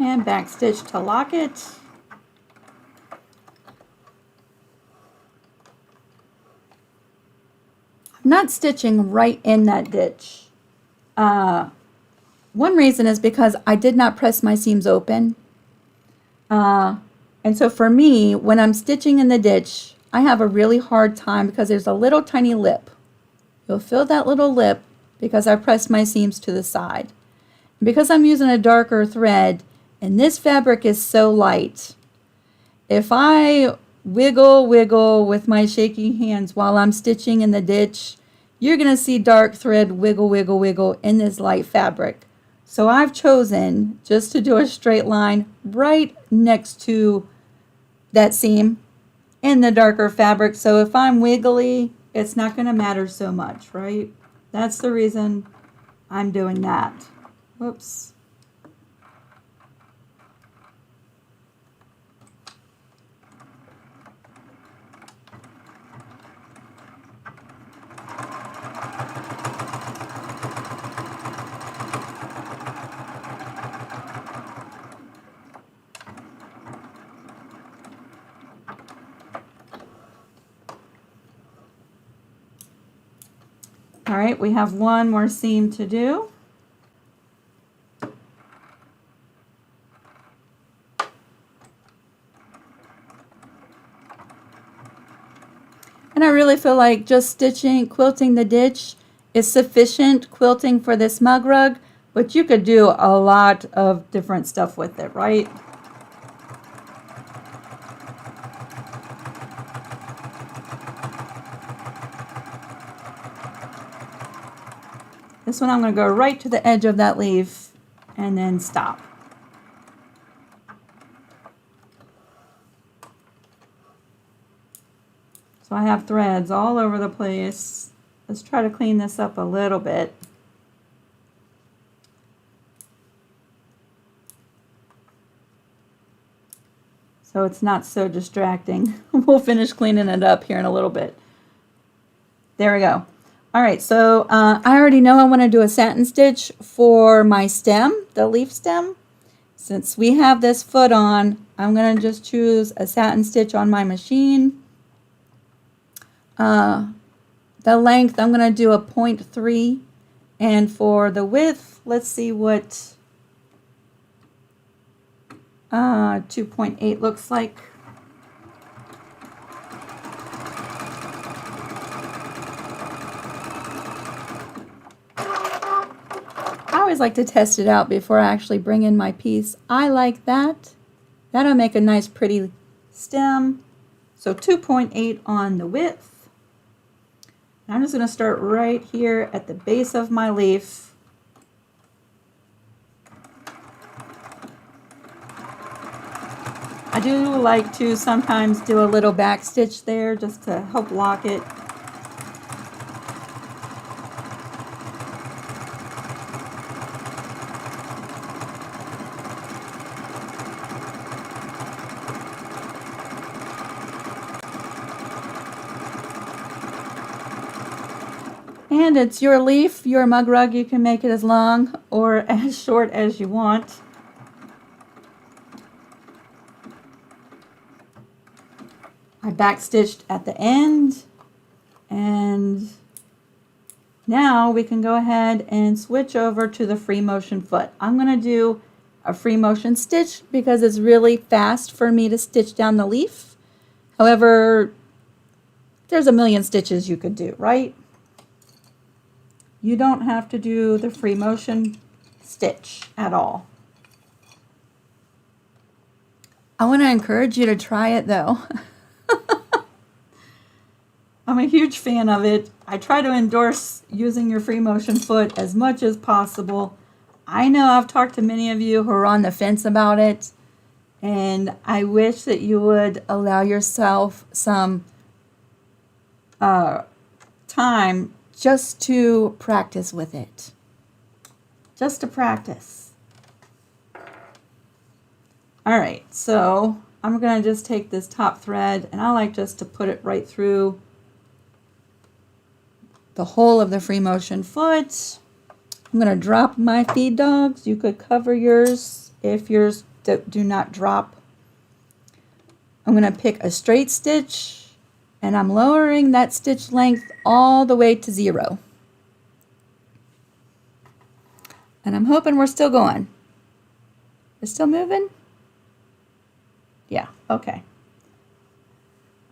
And back stitch to lock it. I'm not stitching right in that ditch. One reason is because I did not press my seams open. And so for me, when I'm stitching in the ditch, I have a really hard time because there's a little tiny lip. You'll feel that little lip because I pressed my seams to the side. Because I'm using a darker thread, and this fabric is so light, if I wiggle with my shaky hands while I'm stitching in the ditch, you're going to see dark thread wiggle in this light fabric. So I've chosen just to do a straight line right next to that seam in the darker fabric. So if I'm wiggly, it's not going to matter so much, right? That's the reason I'm doing that. Whoops. All right, we have one more seam to do. And I really feel like just quilting the ditch is sufficient quilting for this mug rug, but you could do a lot of different stuff with it, right? This one I'm going to go right to the edge of that leaf and then stop. So I have threads all over the place. Let's try to clean this up a little bit. so it's not so distracting. We'll finish cleaning it up here in a little bit. There we go. All right, so I already know I want to do a satin stitch for my stem, the leaf stem. Since we have this foot on, I'm going to just choose a satin stitch on my machine. The length, I'm going to do a 0.3. And for the width, let's see what 2.8 looks like. I always like to test it out before I actually bring in my piece. I like that. That'll make a nice pretty stem. So 2.8 on the width. I'm just going to start right here at the base of my leaf. I do like to sometimes do a little back stitch there just to help lock it. And it's your leaf, your mug rug. You can make it as long or as short as you want. I backstitched at the end, and now we can go ahead and switch over to the free motion foot. I'm going to do a free motion stitch because it's really fast for me to stitch down the leaf. However, there's a million stitches you could do, right? You don't have to do the free motion stitch at all. I want to encourage you to try it though. I'm a huge fan of it. I try to endorse using your free motion foot as much as possible. I know I've talked to many of you who are on the fence about it, and I wish that you would allow yourself some time just to practice with it. Just to practice. All right, so I'm going to just take this top thread, and I like just to put it right through the whole of the free motion foot. I'm going to drop my feed dogs. You could cover yours if yours do not drop. I'm going to pick a straight stitch, and I'm lowering that stitch length all the way to 0. And I'm hoping we're still going. It's still moving? Yeah, okay.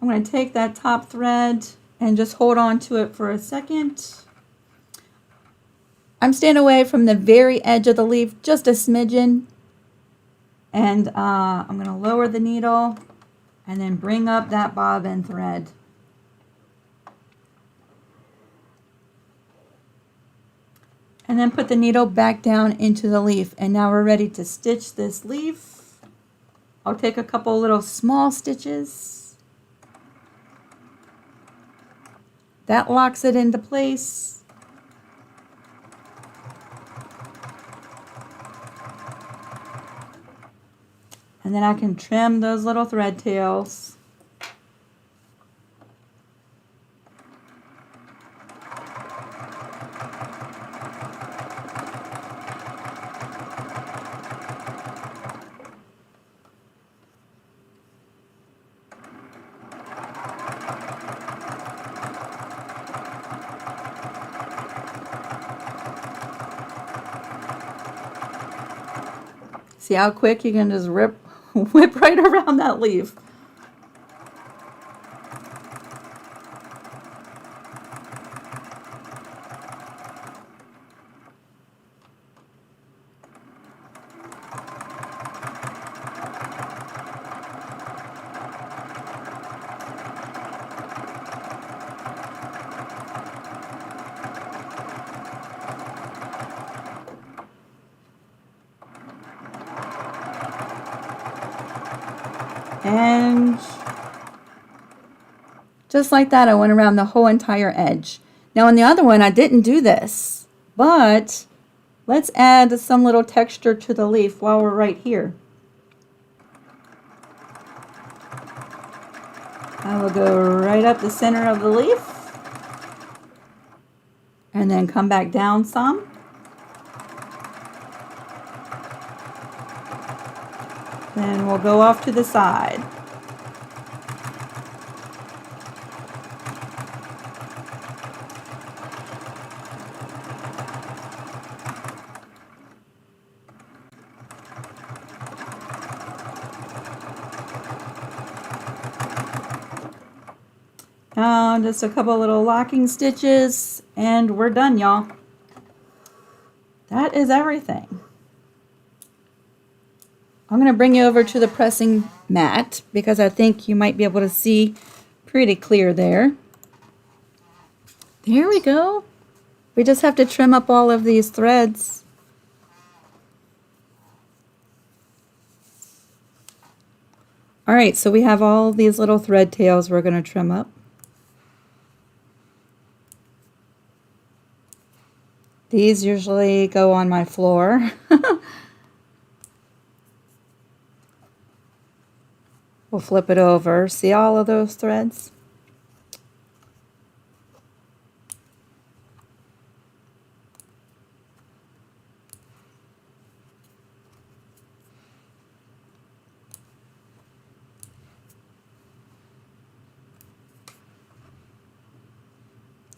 I'm going to take that top thread and just hold on to it for a second. I'm staying away from the very edge of the leaf, just a smidgen. And I'm going to lower the needle and then bring up that bobbin thread. And then put the needle back down into the leaf. And now we're ready to stitch this leaf. I'll take a couple little small stitches. That locks it into place. And then I can trim those little thread tails. See how quick you can just whip right around that leaf. And just like that, I went around the whole entire edge. Now on the other one, I didn't do this, but let's add some little texture to the leaf while we're right here. I will go right up the center of the leaf and then come back down some. Then we'll go off to the side. Just a couple little locking stitches and we're done, y'all. That is everything. I'm going to bring you over to the pressing mat because I think you might be able to see pretty clear there. There we go. We just have to trim up all of these threads. All right, so we have all these little thread tails we're going to trim up. These usually go on my floor. We'll flip it over. See all of those threads?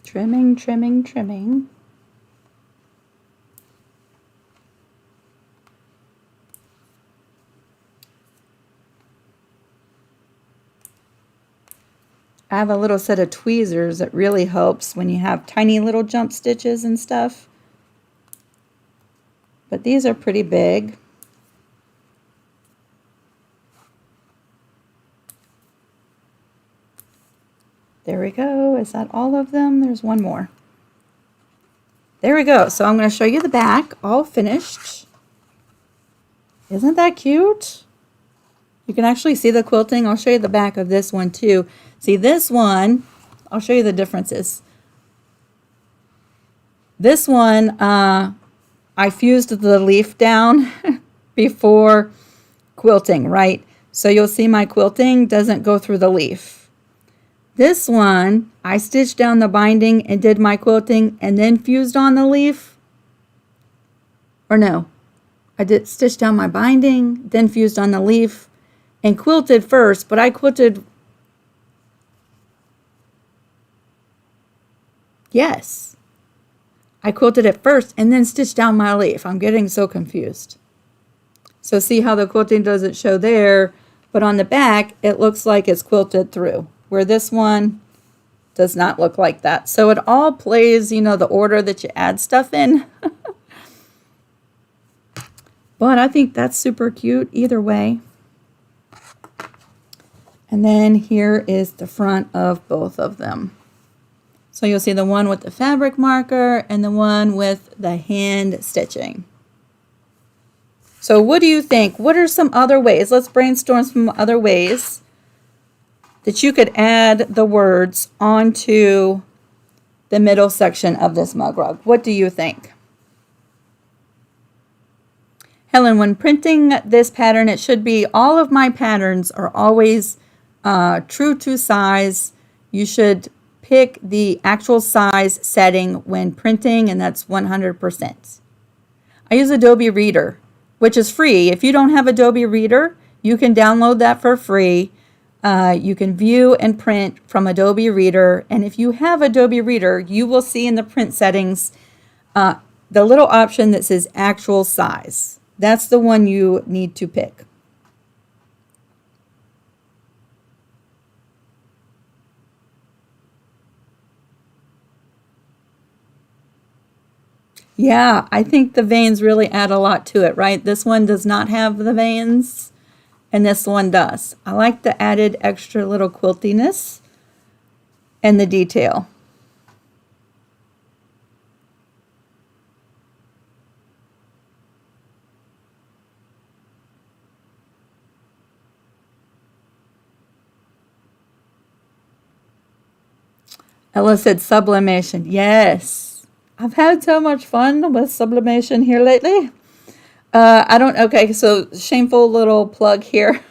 Trimming, trimming, trimming. I have a little set of tweezers that really helps when you have tiny little jump stitches and stuff. But these are pretty big. There we go. Is that all of them? There's one more. There we go. So I'm going to show you the back, all finished. Isn't that cute? You can actually see the quilting. I'll show you the back of this one too. See this one, I'll show you the differences. This one, I fused the leaf down before quilting, right? So you'll see my quilting doesn't go through the leaf. This one, I stitched down the binding and did my quilting and then fused on the leaf. Or no, I did stitch down my binding, then fused on the leaf and quilted first, but I quilted. Yes, I quilted it first and then stitched down my leaf. I'm getting so confused. So see how the quilting doesn't show there, but on the back, it looks like it's quilted through, where this one does not look like that. So it all plays, you know, the order that you add stuff in. But I think that's super cute either way. And then here is the front of both of them. So you'll see the one with the fabric marker and the one with the hand stitching. So what do you think? What are some other ways? Let's brainstorm some other ways that you could add the words onto the middle section of this mug rug. What do you think? Helen, when printing this pattern, it should be all of my patterns are always true to size. You should pick the actual size setting when printing, and that's 100%. I use Adobe Reader, which is free. If you don't have Adobe Reader, you can download that for free. You can view and print from Adobe Reader, and if you have Adobe Reader, you will see in the print settings the little option that says actual size. That's the one you need to pick. Yeah, I think the veins really add a lot to it, right? This one does not have the veins, and this one does. I like the added extra little quiltiness and the detail. Ella said sublimation. Yes. I've had so much fun with sublimation here lately. Okay, so shameful little plug here.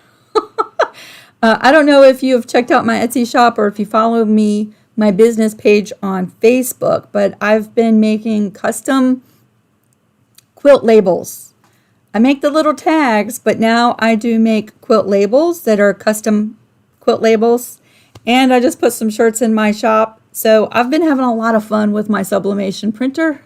I don't know if you've checked out my Etsy shop or if you follow me, my business page on Facebook, but I've been making custom quilt labels. I make the little tags, but now I do make quilt labels that are custom quilt labels. And I just put some shirts in my shop. So I've been having a lot of fun with my sublimation printer.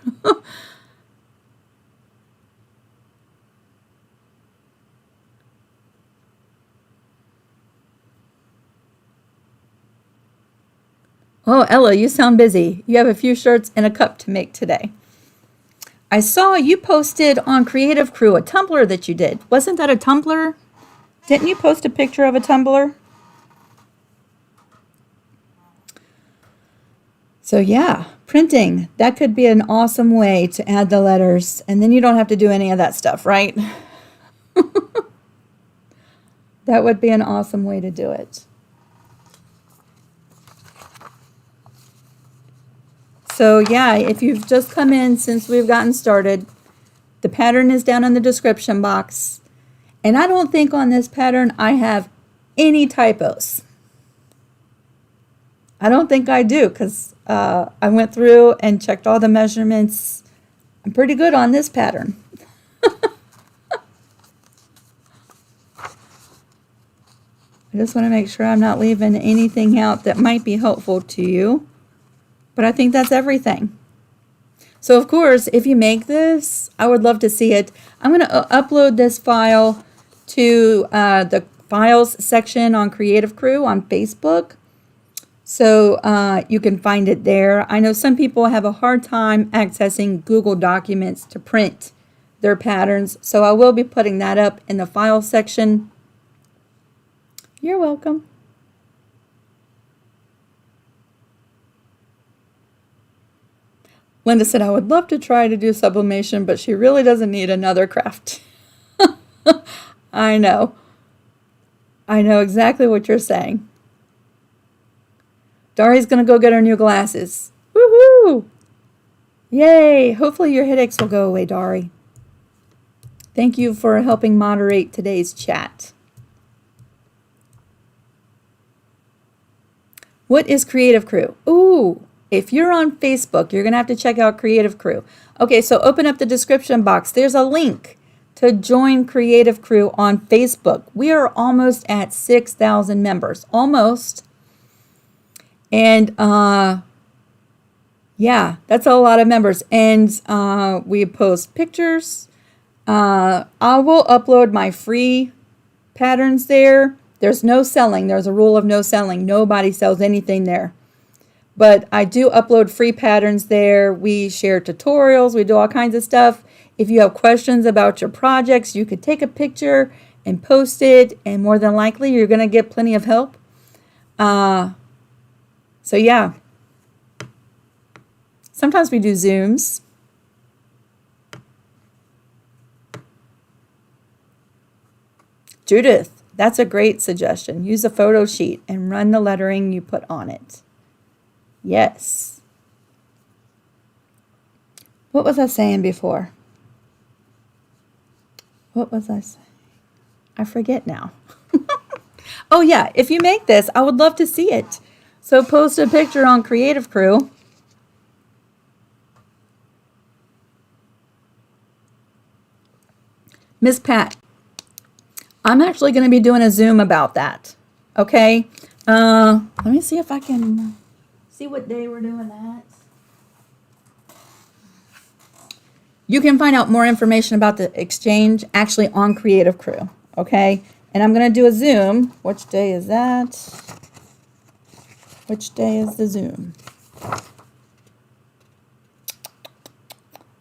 Oh, Ella, you sound busy. You have a few shirts and a cup to make today. I saw you posted on Creative Crew a tumbler that you did. Wasn't that a tumbler? Didn't you post a picture of a tumbler? So yeah, printing. That could be an awesome way to add the letters, and then you don't have to do any of that stuff, right? That would be an awesome way to do it. So yeah, if you've just come in since we've gotten started, the pattern is down in the description box. And I don't think on this pattern I have any typos. I don't think I do because I went through and checked all the measurements. I'm pretty good on this pattern. I just want to make sure I'm not leaving anything out that might be helpful to you. But I think that's everything. So of course, if you make this, I would love to see it. I'm going to upload this file to the files section on Creative Crew on Facebook. So you can find it there. I know some people have a hard time accessing Google Documents to print their patterns. So I will be putting that up in the file section. You're welcome. Linda said, I would love to try to do sublimation, but she really doesn't need another craft. I know. I know exactly what you're saying. Dari's going to go get her new glasses. Woohoo! Yay! Hopefully your headaches will go away, Dari. Thank you for helping moderate today's chat. What is Creative Crew? Ooh, if you're on Facebook, you're going to have to check out Creative Crew. Okay, so open up the description box. There's a link to join Creative Crew on Facebook. We are almost at 6,000 members. Almost. And yeah, that's a lot of members. And we post pictures. I will upload my free patterns there. There's no selling. There's a rule of no selling. Nobody sells anything there. But I do upload free patterns there. We share tutorials. We do all kinds of stuff. If you have questions about your projects, you could take a picture and post it. And more than likely, you're going to get plenty of help. So yeah. Sometimes we do Zooms. Judith. That's a great suggestion. Use a photo sheet and run the lettering you put on it. Yes. What was I saying before? What was I saying? I forget now. Oh yeah, if you make this, I would love to see it. So post a picture on Creative Crew. Miss Pat. I'm actually going to be doing a Zoom about that. Okay. Let me see if I can see what day we're doing that. You can find out more information about the exchange actually on Creative Crew. Okay. And I'm going to do a Zoom. Which day is that? Which day is the Zoom?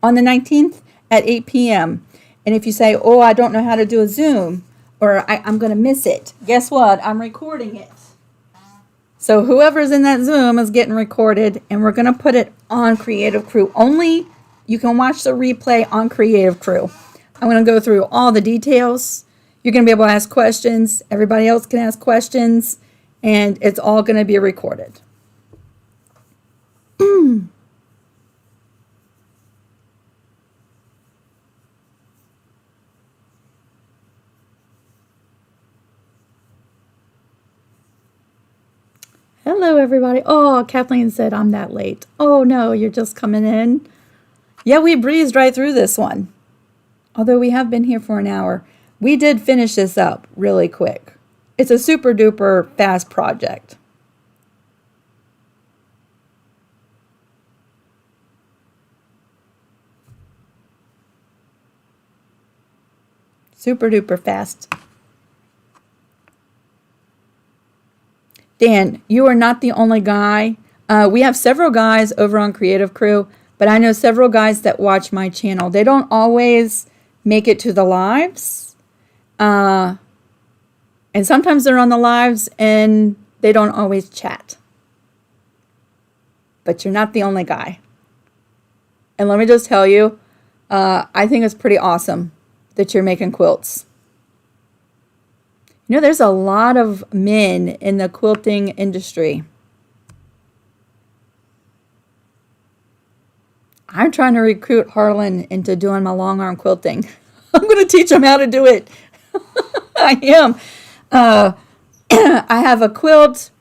On the 19th at 8 p.m. And if you say, oh, I don't know how to do a Zoom, or I'm going to miss it. Guess what? I'm recording it. So whoever's in that Zoom is getting recorded, and we're going to put it on Creative Crew. Only you can watch the replay on Creative Crew. I'm going to go through all the details. You're going to be able to ask questions. Everybody else can ask questions, and it's all going to be recorded. Hello, everybody. Oh, Kathleen said I'm that late. Oh, no, you're just coming in. Yeah, we breezed right through this one. Although we have been here for an hour. We did finish this up really quick. It's a super duper fast project. Super duper fast. Dan, you are not the only guy. We have several guys over on Creative Crew, but I know several guys that watch my channel. They don't always make it to the lives. And sometimes they're on the lives and they don't always chat. But you're not the only guy. And let me just tell you, I think it's pretty awesome that you're making quilts. You know, there's a lot of men in the quilting industry. I'm trying to recruit Harlan into doing my long arm quilting. I'm going to teach him how to do it. I am. I have a quilt.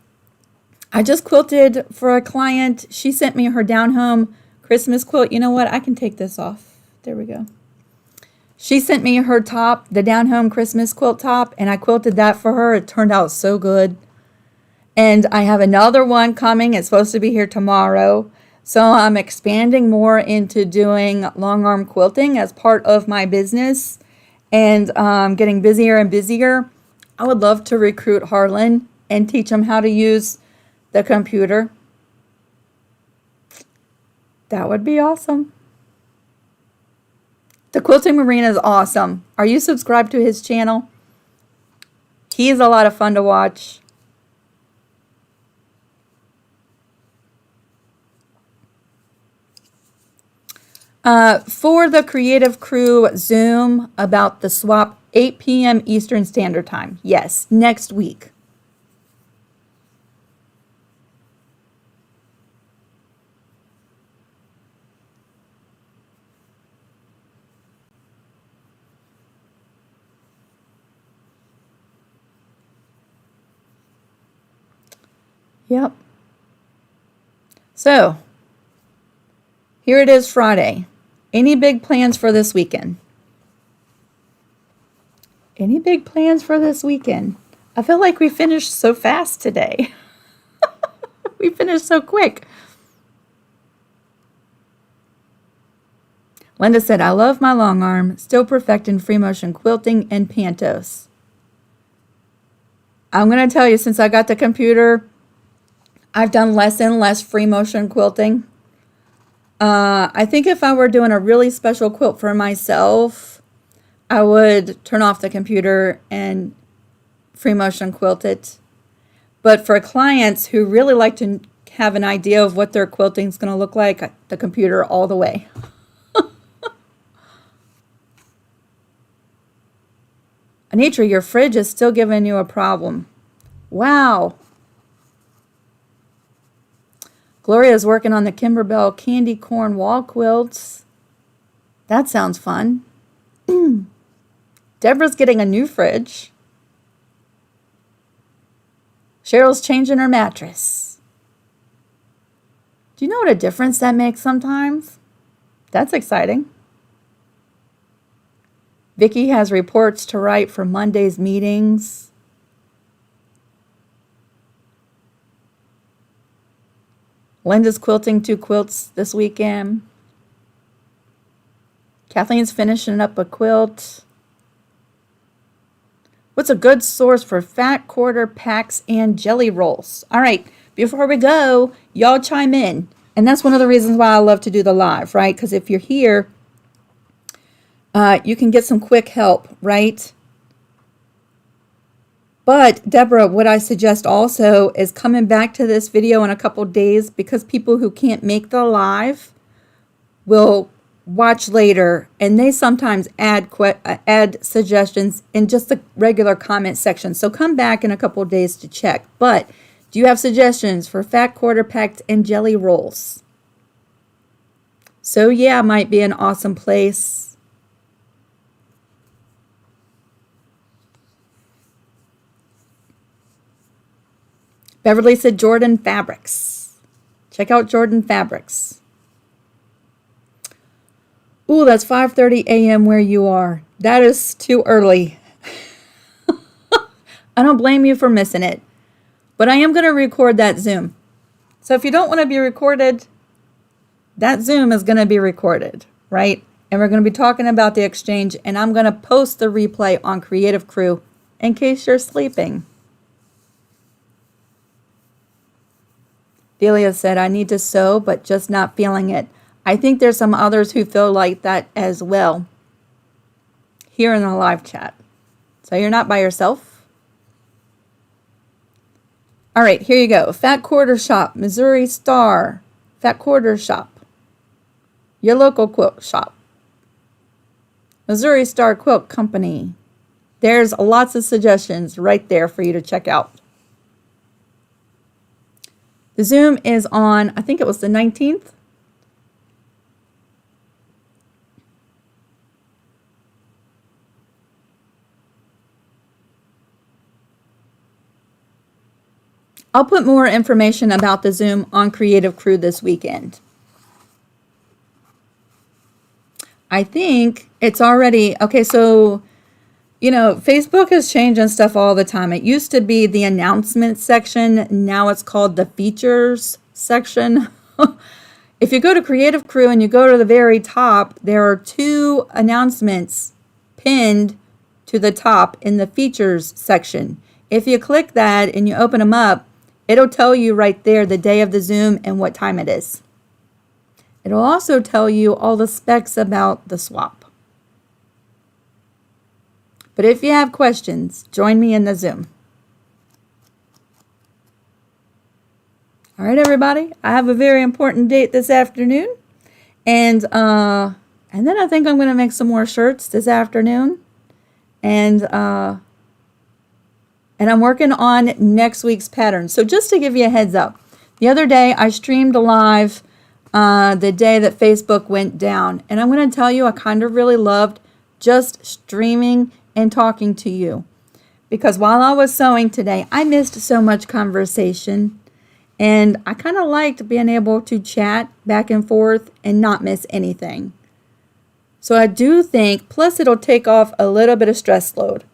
I just quilted for a client. She sent me her down home Christmas quilt. You know what? I can take this off. There we go. She sent me her top, the down home Christmas quilt top, and I quilted that for her. It turned out so good. And I have another one coming. It's supposed to be here tomorrow. So I'm expanding more into doing long arm quilting as part of my business and getting busier and busier. I would love to recruit Harlan and teach him how to use the computer. That would be awesome. The Quilting Marine is awesome. Are you subscribed to his channel? He is a lot of fun to watch. For the Creative Crew Zoom about the swap, 8 p.m. Eastern Standard Time. Yes, next week. Yep. So, here it is Friday. Any big plans for this weekend? Any big plans for this weekend? I feel like we finished so fast today. We finished so quick. Linda said, I love my long arm, still perfecting free motion quilting and pantos. I'm going to tell you, since I got the computer, I've done less and less free motion quilting. I think if I were doing a really special quilt for myself, I would turn off the computer and free motion quilt it. But for clients who really like to have an idea of what their quilting is going to look like, the computer all the way. Anitra, your fridge is still giving you a problem. Wow. Gloria's working on the Kimberbell candy corn wall quilts. That sounds fun. Deborah's getting a new fridge. Cheryl's changing her mattress. Do you know what a difference that makes sometimes? That's exciting. Vicki has reports to write for Monday's meetings. Linda's quilting 2 quilts this weekend. Kathleen's finishing up a quilt. What's a good source for fat quarter packs and jelly rolls? All right, before we go, y'all chime in. And that's one of the reasons why I love to do the live, right? Because if you're here, you can get some quick help, right? But Deborah, what I suggest also is coming back to this video in a couple days, because people who can't make the live will watch later, and they sometimes add suggestions in just the regular comment section. So come back in a couple days to check. But do you have suggestions for fat quarter packed and jelly rolls? So yeah, might be an awesome place. Beverly said Jordan Fabrics. Check out Jordan Fabrics. Ooh, that's 5:30 a.m. where you are. That is too early. I don't blame you for missing it. But I am going to record that Zoom. So if you don't want to be recorded, that Zoom is going to be recorded, right? And we're going to be talking about the exchange, and I'm going to post the replay on Creative Crew in case you're sleeping. Delia said, I need to sew, but just not feeling it. I think there's some others who feel like that as well here in the live chat. So you're not by yourself. All right, here you go. Fat Quarter Shop, Missouri Star. Fat Quarter Shop. Your local quilt shop. Missouri Star Quilt Company. There's lots of suggestions right there for you to check out. The Zoom is on, I think it was the 19th. I'll put more information about the Zoom on Creative Crew this weekend. I think it's already, okay, so, you know, Facebook is changing stuff all the time. It used to be the announcements section. Now it's called the features section. If you go to Creative Crew and you go to the very top, there are 2 announcements pinned to the top in the features section. If you click that and you open them up, it'll tell you right there the day of the Zoom and what time it is. It'll also tell you all the specs about the swap. But if you have questions, join me in the Zoom. All right, everybody. I have a very important date this afternoon. And then I think I'm going to make some more shirts this afternoon. And I'm working on next week's pattern. So just to give you a heads up, the other day I streamed live the day that Facebook went down. And I'm going to tell you, I kind of really loved just streaming and talking to you. Because while I was sewing today, I missed so much conversation. And I kind of liked being able to chat back and forth and not miss anything. So I do think, plus it'll take off a little bit of stress load.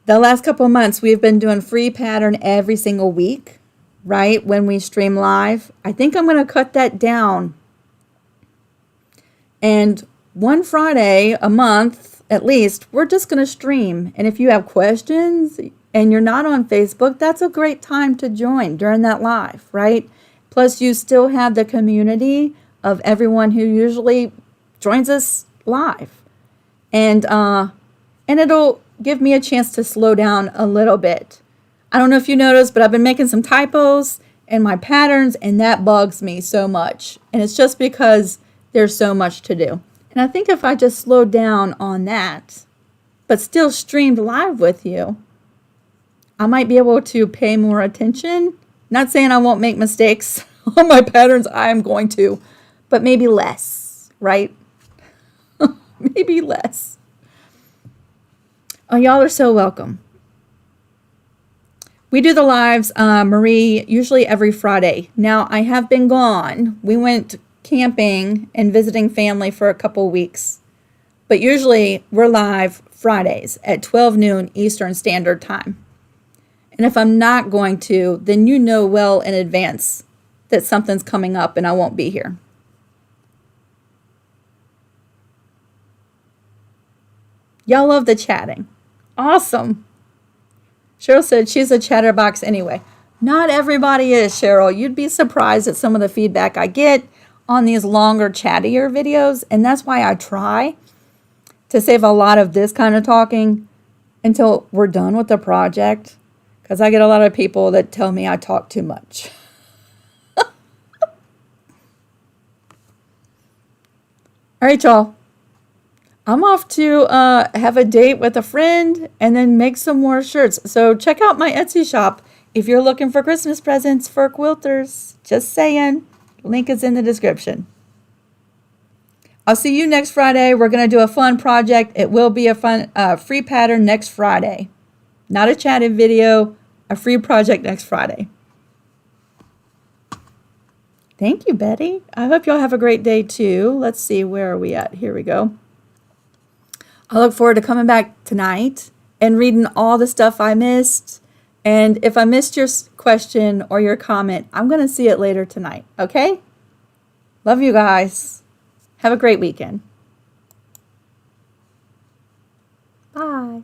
The last couple of months, we've been doing free pattern every single week, right? When we stream live. I think I'm going to cut that down. And one Friday a month, at least, we're just going to stream. And if you have questions and you're not on Facebook, that's a great time to join during that live, right? Plus, you still have the community of everyone who usually joins us live. And it'll give me a chance to slow down a little bit. I don't know if you noticed, but I've been making some typos in my patterns, and that bugs me so much. And it's just because there's so much to do. And I think if I just slowed down on that, but still streamed live with you, I might be able to pay more attention. Not saying I won't make mistakes on my patterns, I am going to, but maybe less, right? Maybe less. Oh, y'all are so welcome. We do the lives, Marie, usually every Friday. Now, I have been gone. We went camping and visiting family for a couple weeks. But usually, we're live Fridays at 12 noon Eastern Standard Time. And if I'm not going to, then you know well in advance that something's coming up and I won't be here. Y'all love the chatting. Awesome. Cheryl said she's a chatterbox anyway. Not everybody is, Cheryl. You'd be surprised at some of the feedback I get on these longer, chattier videos. And that's why I try to save a lot of this kind of talking until we're done with the project. Because I get a lot of people that tell me I talk too much. All right, y'all. I'm off to have a date with a friend and then make some more shirts. So check out my Etsy shop if you're looking for Christmas presents for quilters. Just saying. Link is in the description. I'll see you next Friday. We're going to do a fun project. It will be a fun free pattern next Friday. Not a chatted video, a free project next Friday. Thank you, Betty. I hope y'all have a great day too. Let's see, where are we at? Here we go. I look forward to coming back tonight and reading all the stuff I missed. And if I missed your question or your comment, I'm going to see it later tonight. Okay? Love you guys. Have a great weekend. Bye.